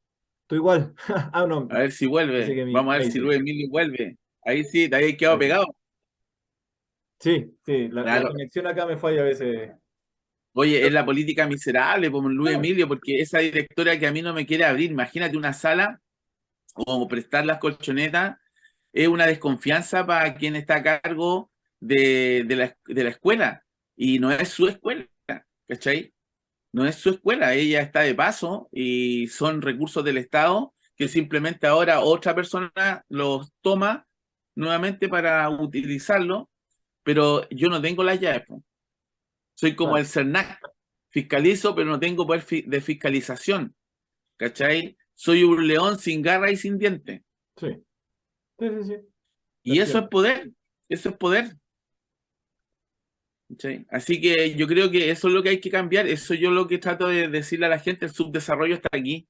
Tú igual. Ah, no, A ver si parece vuelve. que Vamos a ver ahí si sí. Luis Emilio vuelve. Ahí sí, te habías quedado Ahí sí. pegado. Sí, sí, la Claro. conexión acá me falla a veces. Oye, es la política miserable, como Luis Claro, Emilio, porque esa directora que a mí no me quiere abrir, imagínate una sala o prestar las colchonetas, es una desconfianza para quien está a cargo de la escuela. Y no es su escuela, ¿cachai? No es su escuela, ella está de paso y son recursos del Estado que simplemente ahora otra persona los toma nuevamente para utilizarlo, pero yo no tengo las llaves, po. Soy como claro. el CERNAC, fiscalizo, pero no tengo poder de fiscalización, ¿cachai? Soy un león sin garra y sin dientes. Sí, sí, sí, sí. Lo Y entiendo. eso es poder. ¿Cachai? Así que yo creo que eso es lo que hay que cambiar, eso yo lo que trato de decirle a la gente, el subdesarrollo está aquí.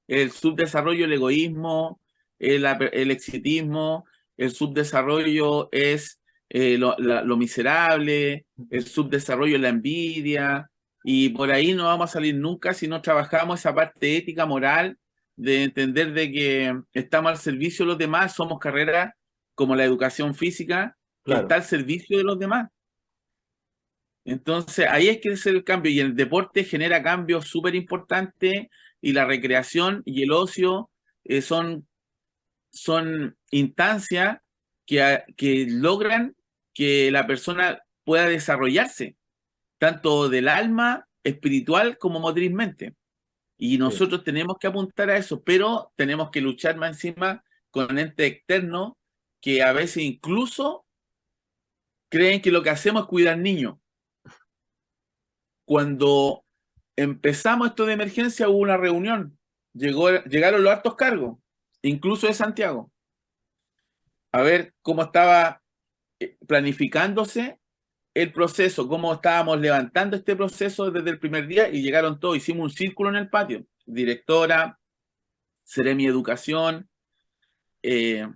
El subdesarrollo, el egoísmo, el exitismo, el subdesarrollo es lo miserable, el subdesarrollo es la envidia, y por ahí no vamos a salir nunca si no trabajamos esa parte ética, moral, de entender de que estamos al servicio de los demás, somos carreras como la educación física, que está Claro, al servicio de los demás. Entonces, ahí hay que hacer el cambio y el deporte genera cambios súper importantes y la recreación y el ocio son instancias que logran que la persona pueda desarrollarse, tanto del alma, espiritual como motrizmente. Y sí, nosotros tenemos que apuntar a eso, pero tenemos que luchar más encima con entes externos que a veces incluso creen que lo que hacemos es cuidar niños. Cuando empezamos esto de emergencia hubo una reunión, llegaron los altos cargos, incluso de Santiago, a ver cómo estaba planificándose el proceso, cómo estábamos levantando este proceso desde el primer día y llegaron todos, hicimos un círculo en el patio, directora, Seremi Educación, eh,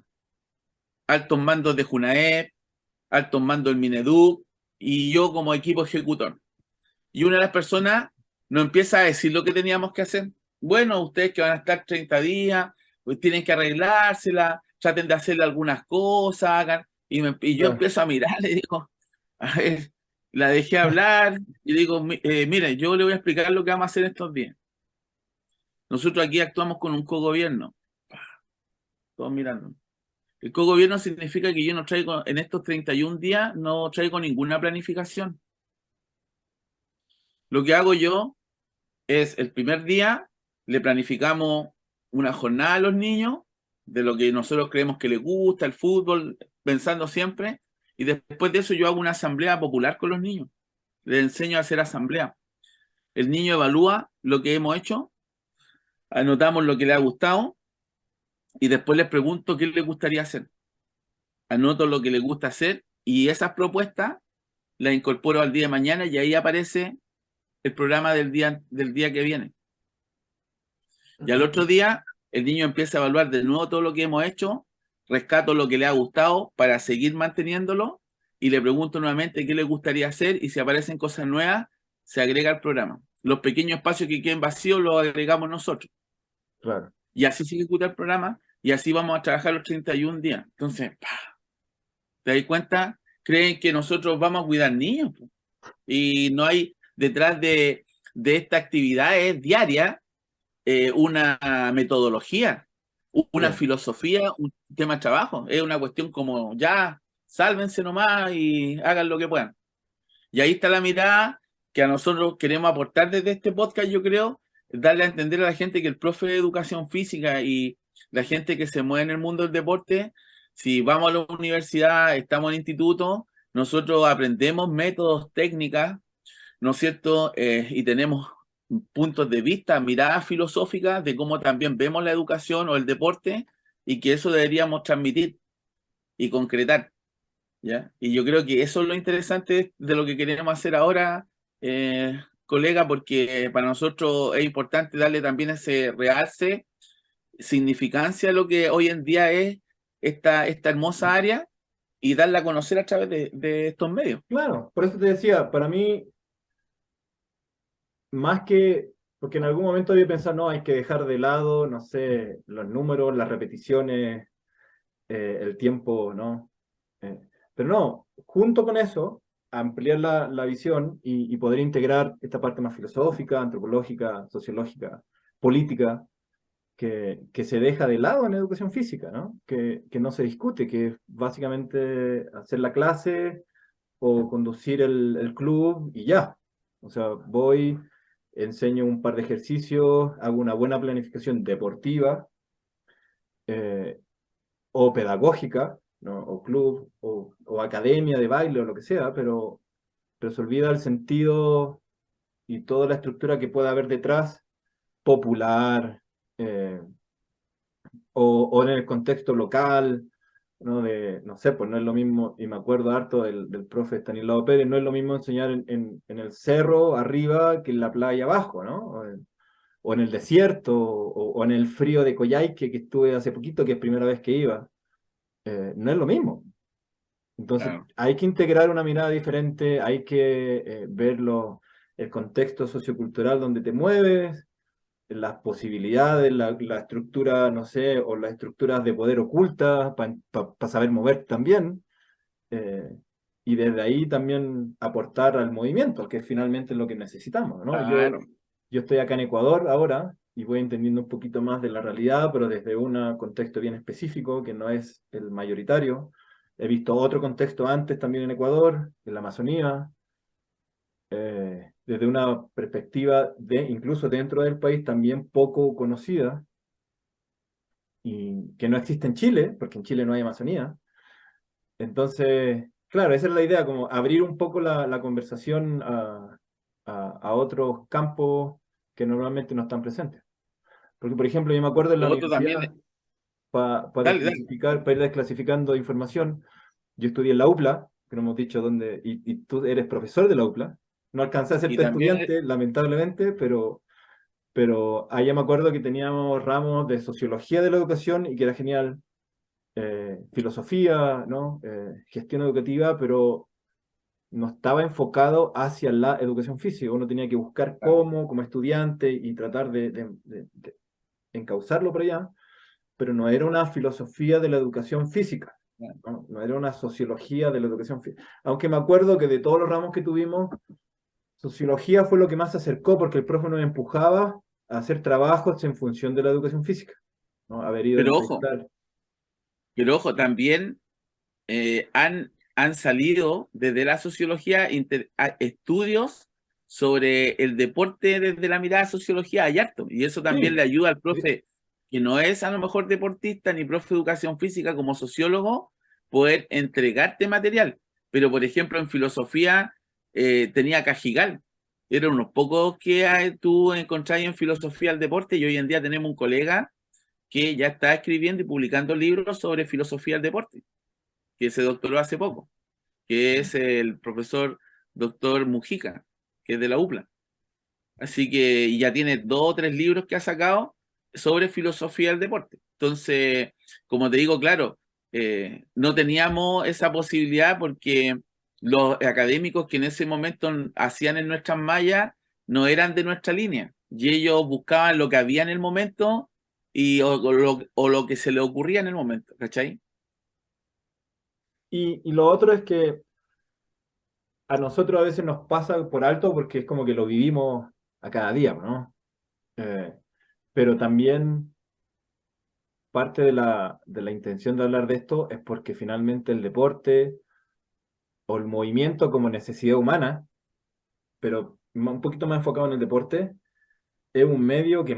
altos mandos de Junaep, altos mandos del Mineduc y yo como equipo ejecutor. Y una de las personas nos empieza a decir lo que teníamos que hacer. Bueno, ustedes que van a estar 30 días, pues tienen que arreglársela, traten de hacerle algunas cosas, hagan. Y yo claro. empiezo a mirar, le digo, a ver, la dejé hablar y digo, mire, yo le voy a explicar lo que vamos a hacer estos días. Nosotros aquí actuamos con un cogobierno, todos mirando. El cogobierno significa que yo no traigo, en estos 31 días, no traigo ninguna planificación. Lo que hago yo es el primer día, le planificamos una jornada a los niños de lo que nosotros creemos que les gusta, el fútbol, pensando siempre, y después de eso yo hago una asamblea popular con los niños, les enseño a hacer asamblea. El niño evalúa lo que hemos hecho, anotamos lo que le ha gustado y después les pregunto qué le gustaría hacer. Anoto lo que le gusta hacer y esas propuestas las incorporo al día de mañana y ahí aparece el programa del día que viene. Y al otro día, el niño empieza a evaluar de nuevo todo lo que hemos hecho, rescato lo que le ha gustado para seguir manteniéndolo y le pregunto nuevamente qué le gustaría hacer y si aparecen cosas nuevas, se agrega al programa. Los pequeños espacios que queden vacíos los agregamos nosotros. Claro. Y así se ejecuta el programa y así vamos a trabajar los 31 días. Entonces, ¿te das cuenta? Creen que nosotros vamos a cuidar niños po. Y no hay detrás de esta actividad es diaria una metodología, una Claro. filosofía, un tema de trabajo. Es una cuestión como ya, sálvense nomás y hagan lo que puedan. Y ahí está la mirada que a nosotros queremos aportar desde este podcast, yo creo, darle a entender a la gente que el profe de educación física y la gente que se mueve en el mundo del deporte, si vamos a la universidad, estamos en instituto, nosotros aprendemos métodos, técnicas, ¿no es cierto? Y tenemos puntos de vista, miradas filosóficas de cómo también vemos la educación o el deporte y que eso deberíamos transmitir y concretar, ¿ya? Y yo creo que eso es lo interesante de lo que queremos hacer ahora, colega, porque para nosotros es importante darle también ese realce, significancia a lo que hoy en día es esta hermosa área y darla a conocer a través de estos medios. Claro, por eso te decía, para mí, más que, porque en algún momento había pensado, no, hay que dejar de lado, no sé, los números, las repeticiones, el tiempo, ¿no? Eh, pero no, junto con eso, ampliar la visión y poder integrar esta parte más filosófica, antropológica, sociológica, política, que se deja de lado en educación física, ¿no? Que no se discute, que es básicamente hacer la clase o conducir el club y ya. O sea, voy, enseño un par de ejercicios, hago una buena planificación deportiva eh, o pedagógica, ¿no? O club o academia de baile o lo que sea, pero se olvida el sentido y toda la estructura que pueda haber detrás, popular, eh, o en el contexto local, ¿no? No sé, pues no es lo mismo, y me acuerdo harto del profe Estanislao Pérez, no es lo mismo enseñar en el cerro arriba que en la playa abajo, ¿no? O en el desierto, o en el frío de Coyhaique, que estuve hace poquito, que es primera vez que iba. No es lo mismo. Entonces, Claro. hay que integrar una mirada diferente, hay que verlo. el contexto sociocultural donde te mueves, las posibilidades, la estructura, no sé, o las estructuras de poder ocultas para saber mover también. eh, y desde ahí también aportar al movimiento, que es finalmente lo que necesitamos, ¿no? Claro, Yo estoy acá en Ecuador ahora y voy entendiendo un poquito más de la realidad, pero desde un contexto bien específico, que no es el mayoritario. He visto otro contexto antes también en Ecuador, en la Amazonía, desde una perspectiva de, incluso dentro del país, también poco conocida, y que no existe en Chile, porque en Chile no hay Amazonía. Entonces, claro, esa es la idea, como abrir un poco la conversación a otros campos que normalmente no están presentes. Porque, por ejemplo, yo me acuerdo en la lo otro también, universidad, para dale, dale. desclasificar, para ir desclasificando información, yo estudié en la UPLA, que no hemos dicho dónde, y tú eres profesor de la UPLA. No alcancé a ser Y tu también, estudiante, lamentablemente, pero allá me acuerdo que teníamos ramos de sociología de la educación y que era genial, filosofía, ¿no? Gestión educativa, pero no estaba enfocado hacia la educación física. Uno tenía que buscar claro, cómo, como estudiante, y tratar de encauzarlo por allá, pero no era una filosofía de la educación física, claro. ¿no? No era una sociología de la educación física. Aunque me acuerdo que de todos los ramos que tuvimos, sociología fue lo que más se acercó porque el profe nos empujaba a hacer trabajos en función de la educación física, ¿no? Haber ido a Pero ojo, entrevistar. pero ojo, también han salido desde la sociología estudios sobre el deporte desde la mirada de sociología, hay harto, y eso también le Sí, ayuda al sí. profe, que no es a lo mejor deportista ni profe de educación física como sociólogo, poder entregarte material. Pero, por ejemplo, en filosofía tenía Cajigal, eran unos pocos que tú encontrás en filosofía del deporte, y hoy en día tenemos un colega que ya está escribiendo y publicando libros sobre filosofía del deporte, que se doctoró hace poco, que es el profesor doctor Mujica, que es de la UPLA. Así que y ya tiene 2 o 3 libros que ha sacado sobre filosofía del deporte. Entonces, como te digo, claro, no teníamos esa posibilidad porque los académicos que en ese momento hacían en nuestras mallas no eran de nuestra línea y ellos buscaban lo que había en el momento o lo que se le ocurría en el momento, ¿cachai? Y lo otro es que a nosotros a veces nos pasa por alto porque es como que lo vivimos a cada día, ¿no? Eh, pero también parte de la intención de hablar de esto es porque finalmente el deporte o el movimiento como necesidad humana, pero un poquito más enfocado en el deporte, es un medio que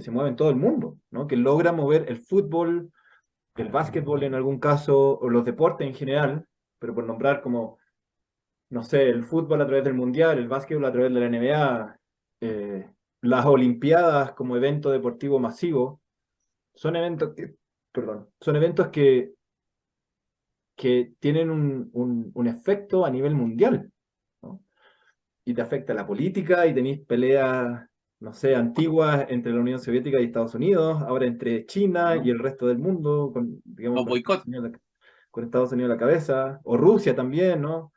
se mueve en todo el mundo, ¿no? Que logra mover el fútbol, el básquetbol en algún caso, o los deportes en general, pero por nombrar como, no sé, el fútbol a través del Mundial, el básquetbol a través de la NBA, las Olimpiadas como evento deportivo masivo, son eventos perdón, son eventos que tienen un efecto a nivel mundial, ¿no? Y te afecta la política y tenéis peleas, no sé, antiguas entre la Unión Soviética y Estados Unidos, ahora entre China y ¿No? el resto del mundo, digamos, Los boicots. Con Estados Unidos a la cabeza, o Rusia también, ¿no?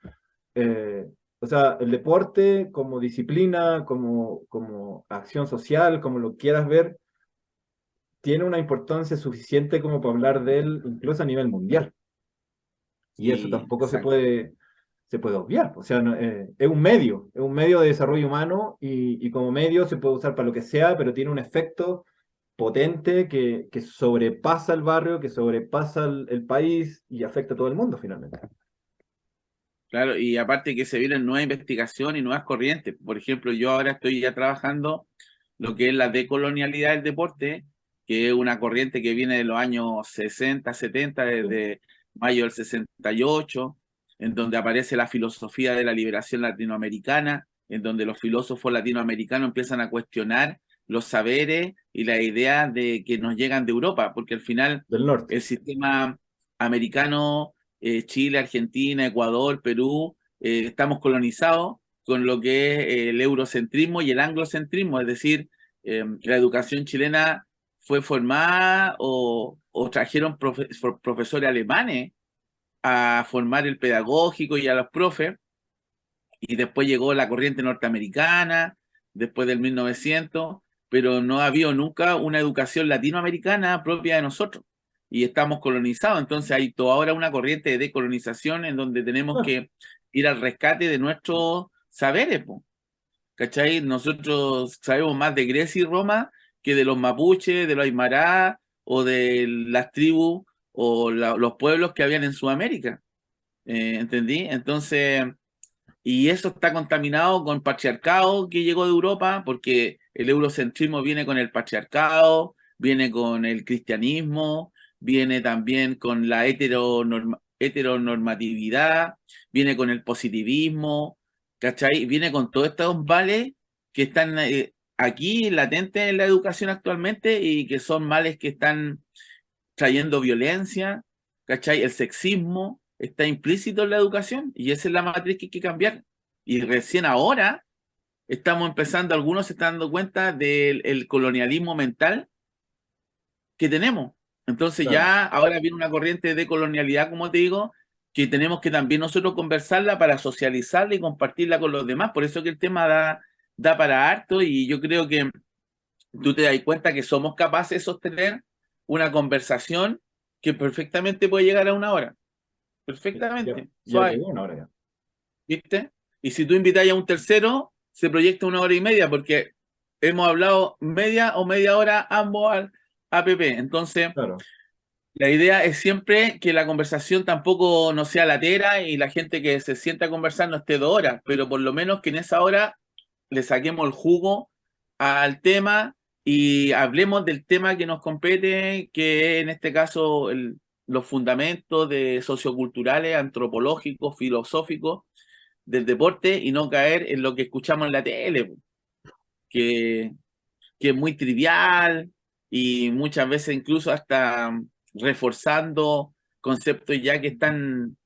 Eh, o sea, el deporte como disciplina, como acción social, como lo quieras ver, tiene una importancia suficiente como para hablar de él incluso a nivel mundial. Y eso Sí, tampoco exacto. se puede obviar. O sea, es un medio de desarrollo humano y como medio se puede usar para lo que sea, pero tiene un efecto potente que sobrepasa el barrio, que sobrepasa el país y afecta a todo el mundo finalmente. Claro, y aparte que se vienen nuevas investigaciones y nuevas corrientes. Por ejemplo, yo ahora estoy ya trabajando lo que es la decolonialidad del deporte, que es una corriente que viene de los años 60, 70, Sí. desde mayo del 68, en donde aparece la filosofía de la liberación latinoamericana, en donde los filósofos latinoamericanos empiezan a cuestionar los saberes y las ideas de que nos llegan de Europa, porque al final Del norte. el sistema americano, Chile, Argentina, Ecuador, Perú, estamos colonizados con lo que es el eurocentrismo y el anglocentrismo, es decir, la educación chilena fue formada o trajeron profesores alemanes a formar el pedagógico y a los profes, y después llegó la corriente norteamericana, después del 1900, pero no ha habido nunca una educación latinoamericana propia de nosotros. Y estamos colonizados, entonces hay toda ahora una corriente de decolonización en donde tenemos Claro, que ir al rescate de nuestros saberes, po, ¿cachai? Nosotros sabemos más de Grecia y Roma que de los mapuches, de los aymara o de las tribus o los pueblos que habían en Sudamérica. ¿Entendí? Entonces, y eso está contaminado con patriarcado que llegó de Europa, porque el eurocentrismo viene con el patriarcado, viene con el cristianismo, viene también con la heteronormatividad, viene con el positivismo, ¿cachai? Viene con todos estos males que están aquí latentes en la educación actualmente y que son males que están trayendo violencia, ¿cachai? El sexismo está implícito en la educación y esa es la matriz que hay que cambiar. Y recién ahora estamos empezando, algunos se están dando cuenta del el colonialismo mental que tenemos. Entonces claro. ya ahora viene una corriente de colonialidad, como te digo, que tenemos que también nosotros conversarla para socializarla y compartirla con los demás. Por eso que el tema da para harto y yo creo que tú te das cuenta que somos capaces de sostener una conversación que perfectamente puede llegar a una hora. Ya, Perfectamente, ya suave, llegué una hora ya. ¿viste? Y si tú invitas a un tercero, se proyecta 1 hora y media, porque hemos hablado media o media hora ambos al APP. Entonces, Claro, la idea es siempre que la conversación tampoco no sea latera y la gente que se sienta a conversar no esté 2 horas, pero por lo menos que en esa hora le saquemos el jugo al tema y hablemos del tema que nos compete, que en este caso los fundamentos de socioculturales, antropológicos, filosóficos del deporte y no caer en lo que escuchamos en la tele, que, que es muy trivial y muchas veces incluso hasta reforzando conceptos ya que están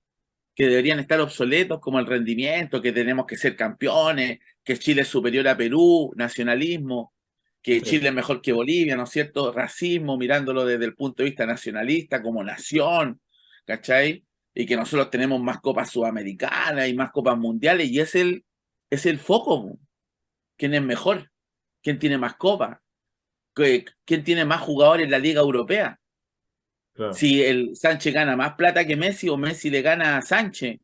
que deberían estar obsoletos, como el rendimiento, que tenemos que ser campeones, que Chile es superior a Perú, nacionalismo, que sí, Chile es mejor que Bolivia, ¿no es cierto? Racismo, mirándolo desde el punto de vista nacionalista, como nación, ¿cachai? Y que nosotros tenemos más copas sudamericanas y más copas mundiales, y es el foco, po. ¿Quién es mejor? ¿Quién tiene más copas? ¿Quién tiene más jugadores en la Liga Europea? claro. Si el Sánchez gana más plata que Messi o Messi le gana a Sánchez,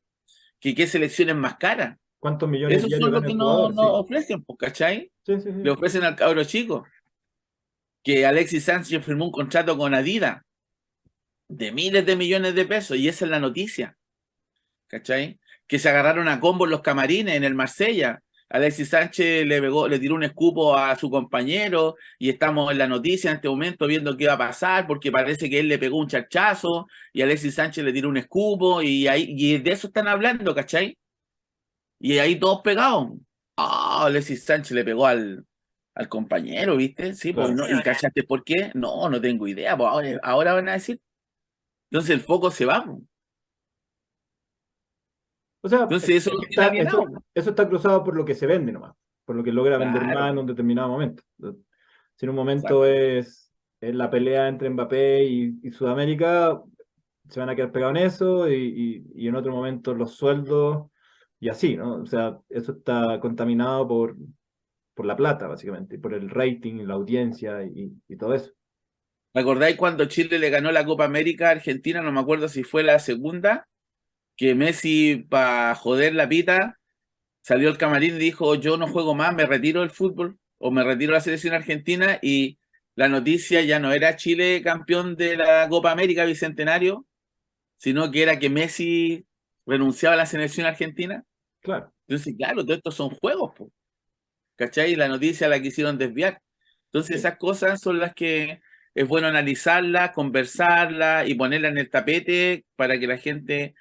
que qué selección es más cara. ¿Cuántos millones Esos diarios son los gana que el no, jugador? no Sí, ofrecen, pues, ¿cachai? sí, sí, Le sí. ofrecen al cabro chico. Que Alexis Sánchez firmó un contrato con Adidas de miles de millones de pesos, y esa es la noticia, ¿cachai? Que se agarraron a combo en los camarines en el Marsella. Alexis Sánchez le tiró un escupo a su compañero y estamos en la noticia en este momento viendo qué va a pasar porque parece que él le pegó un charchazo y Alexis Sánchez le tiró un escupo y de eso están hablando, ¿cachai? Y ahí todos pegados. Ah, Alexis Sánchez le pegó al compañero, ¿viste? Sí, pues, Claro. no, ¿y cachaste por qué? No, no tengo idea, pues ahora van a decir. Entonces el foco se va, pues. O sea, Entonces eso es lo que tiene está, alienado, pues. eso está cruzado por lo que se vende nomás, por lo que logra vender Claro, más en pues, un determinado momento. Si en un momento exacto. es la pelea entre Mbappé y Sudamérica, se van a quedar pegados en eso y en otro momento los sueldos y así, ¿no? O sea, eso está contaminado por la plata, básicamente, y por el rating, la audiencia y todo eso. ¿Me acordáis cuando Chile le ganó la Copa América a Argentina? No me acuerdo si fue la segunda, que Messi, para joder la pita, salió al camarín y dijo, yo no juego más, me retiro del fútbol o me retiro de la selección argentina y la noticia ya no era Chile campeón de la Copa América Bicentenario, sino que era que Messi renunciaba a la selección argentina. Claro, Entonces, claro, todos estos son juegos, po, ¿cachai? La noticia la quisieron desviar. Entonces, sí. esas cosas son las que es bueno analizarlas, conversarlas y ponerlas en el tapete para que la gente...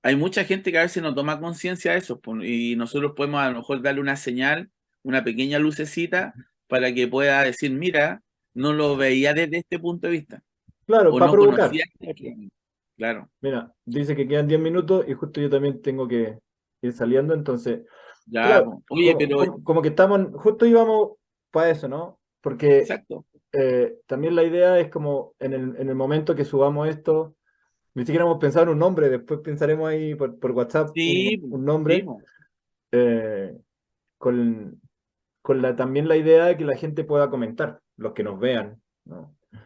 Hay mucha gente que a veces no toma conciencia de eso, po, y nosotros podemos a lo mejor darle una señal, una pequeña lucecita para que pueda decir, mira, no lo veía desde este punto de vista Claro, o para no provocar. conocía este otro. Claro, Mira, dice que quedan 10 minutos y justo yo también tengo que ir saliendo, entonces, ya, claro, po. Oye, pero como que estamos, justo íbamos para eso, ¿no? Porque exacto. también la idea es como en el momento que subamos esto, ni siquiera hemos pensado en un nombre, después pensaremos ahí por WhatsApp Sí, po, un sí, nombre, po. eh, con, también la idea de que la gente pueda comentar, los que nos vean, ¿no? Eh,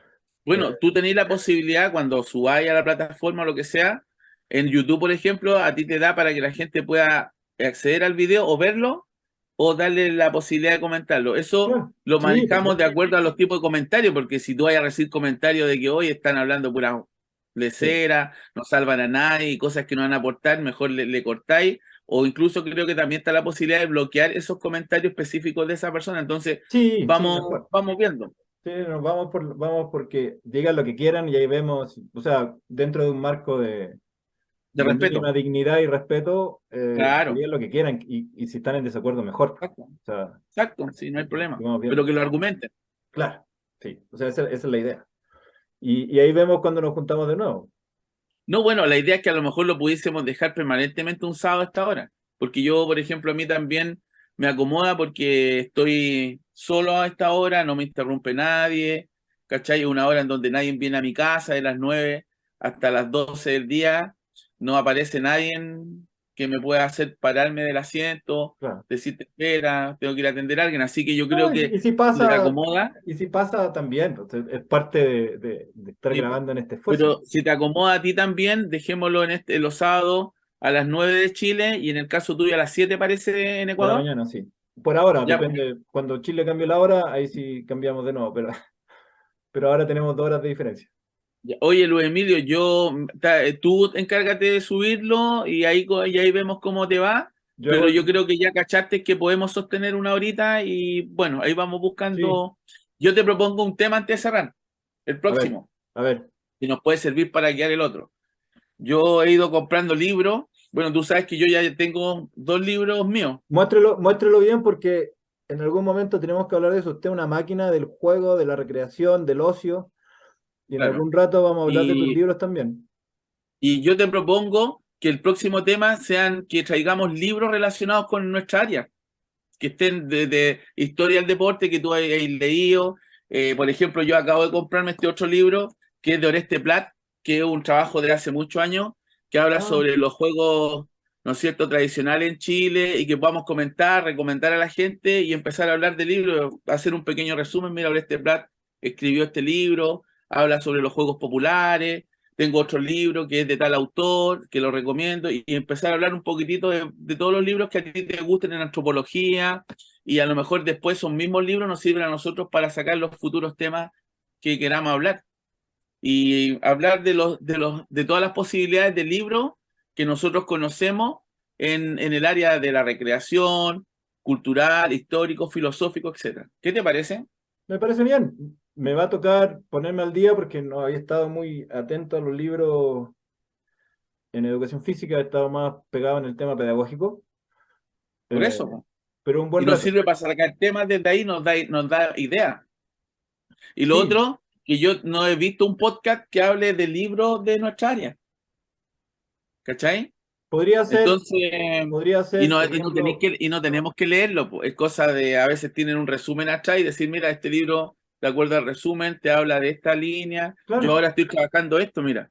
Bueno, tú tenés la posibilidad cuando subáis a la plataforma o lo que sea, en YouTube, por ejemplo, a ti te da para que la gente pueda acceder al video o verlo o darle la posibilidad de comentarlo. Eso claro, lo sí, manejamos de perfecto. acuerdo a los tipos de comentarios, porque si tú vas a recibir comentarios de que hoy están hablando pura Sí, lecera, no salvan a nadie y cosas que no van a aportar, mejor le cortáis. O incluso creo que también está la posibilidad de bloquear esos comentarios específicos de esa persona. Entonces, sí, sí, mejor. vamos viendo, Sí, nos vamos porque digan lo que quieran y ahí vemos, o sea, dentro de un marco de de respeto. mínima dignidad y respeto, que Claro. digan lo que quieran y si están en desacuerdo, mejor. Exacto, O sea, exacto, sí, no hay y problema. vamos Pero viendo. que lo argumenten. Claro, sí, o sea, esa es la idea. Y ahí vemos cuando nos juntamos de nuevo. No, bueno, la idea es que a lo mejor lo pudiésemos dejar permanentemente un sábado a esta hora. Porque yo, por ejemplo, a mí también me acomoda porque estoy solo a esta hora, no me interrumpe nadie, ¿cachai? Una hora en donde nadie viene a mi casa de las 9 hasta las 12 del día, no aparece nadie que me pueda hacer pararme del asiento, Claro. decirte espera, tengo que ir a atender a alguien. Así que yo creo No, que si te acomoda. y si pasa también, pues, es parte de estar Sí, po. grabando en este esfuerzo. Pero si te acomoda a ti también, dejémoslo en los sábados a las 9 de Chile y en el caso tuyo a las 7 parece en De la Ecuador. mañana, sí. Por ahora, Ya, pues. depende. Cuando Chile cambie la hora, ahí sí cambiamos de nuevo, pero, pero ahora tenemos 2 horas de diferencia. Ya. Oye, Luis Emilio, tú encárgate de subirlo y y ahí vemos cómo te va, Yo hago pero yo el... creo que ya cachaste que podemos sostener una horita y bueno, ahí vamos Sí, buscando. Yo te propongo un tema antes de cerrar, el a ver, próximo, a ver. y nos puede servir para guiar el otro. Yo he ido comprando libros. Bueno, tú sabes que yo ya tengo 2 libros míos. Muéstrelo bien porque en algún momento tenemos que hablar de eso. Usted es una máquina del juego, de la recreación, del ocio, y en Claro. algún rato vamos a hablar de tus Y, libros también. y yo te propongo que el próximo tema sean que traigamos libros relacionados con nuestra área, que estén de historia del deporte que tú hayas leído. Por ejemplo, yo acabo de comprarme este otro libro que es de Oreste Plat, que es un trabajo de hace muchos años, que habla Ah, sobre los juegos, ¿no es cierto?, tradicionales en Chile y que podamos comentar, recomendar a la gente y empezar a hablar del libro, hacer un pequeño resumen. Mira, Oreste Plat escribió este libro, habla sobre los juegos populares. Tengo otro libro que es de tal autor, que lo recomiendo, y empezar a hablar un poquitito de todos los libros que a ti te gusten en antropología, y a lo mejor después esos mismos libros nos sirven a nosotros para sacar los futuros temas que queramos hablar. Y hablar de todas las posibilidades de libros que nosotros conocemos en el área de la recreación, cultural, histórico, filosófico, etcétera. ¿Qué te parece? me parece bien. Me va a tocar ponerme al día porque no había estado muy atento a los libros en educación física, he estado más pegado en el tema pedagógico, Por eh, eso, po. pero un Y buen nos reto. sirve para sacar temas desde ahí, nos da ideas. Y lo Sí, otro, que yo no he visto un podcast que hable de libros de nuestra área, ¿cachai? podría ser, Entonces, podría ser, por ejemplo, y no tenemos que leerlo, pues. Es cosa de, a veces tienen un resumen atrás y decir, mira, este libro, de acuerdo al resumen, te habla de esta línea. Yo claro. ahora estoy trabajando esto, mira,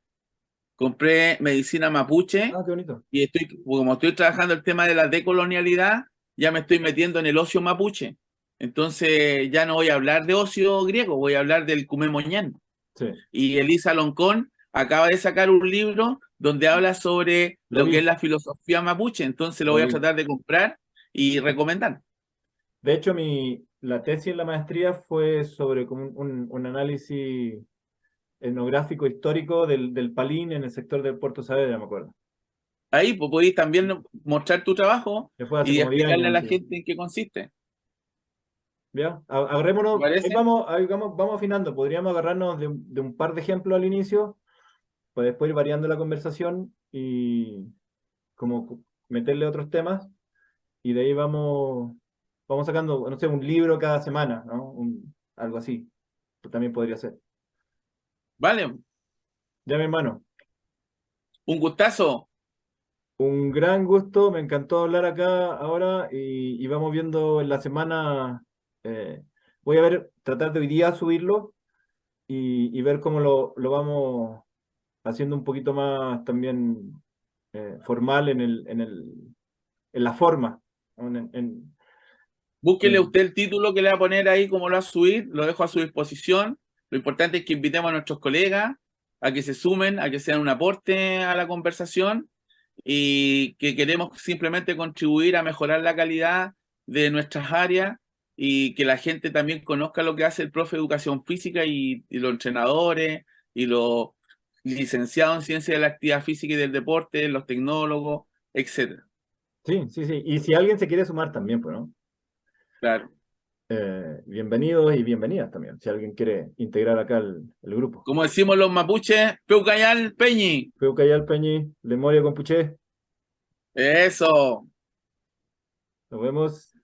compré medicina mapuche Ah, qué bonito. y como estoy trabajando el tema de la decolonialidad, ya me estoy metiendo en el ocio mapuche. Entonces, ya no voy a hablar de ocio griego, voy a hablar del cumemoñán. Sí, Y Elisa Loncón acaba de sacar un libro donde habla sobre lo lo que es vi, la filosofía mapuche, entonces lo lo voy a vi. tratar de comprar y recomendar. De hecho, la tesis en la maestría fue sobre como un análisis etnográfico histórico del Palín en el sector del Puerto Saavedra, me acuerdo. Ahí pues, podéis también mostrar tu trabajo Que fue hace y como 10 explicarle a años, la sí. gente en qué consiste. ¿Ya? ¿Te Agarrémonos, parece? vamos afinando. Podríamos agarrarnos de un par de ejemplos al inicio, pues después ir variando la conversación y como meterle otros temas, y de ahí vamos sacando, no sé, un libro cada semana, ¿no? Algo así, pues también podría ser. Vale, Ya, mi hermano, un gustazo. un gran gusto, me encantó hablar acá ahora y vamos viendo en la semana, eh, voy a ver, tratar de hoy día subirlo y ver cómo lo vamos haciendo un poquito más también formal en la forma. Búsquele usted el título que le va a poner ahí, como lo va a subir, lo dejo a su disposición. Lo importante es que invitemos a nuestros colegas a que se sumen, a que sean un aporte a la conversación y que queremos simplemente contribuir a mejorar la calidad de nuestras áreas y que la gente también conozca lo que hace el profe de educación física y los entrenadores y los licenciados en ciencia de la actividad física y del deporte, los tecnólogos, etcétera. Sí, sí, sí. Y si alguien se quiere sumar también, pues, ¿no? Claro. Bienvenidos y bienvenidas también, si alguien quiere integrar acá el grupo. Como decimos los mapuches, Peucayal Peñi. Peucayal Peñi, Lemoria Compuché, Eso. nos vemos.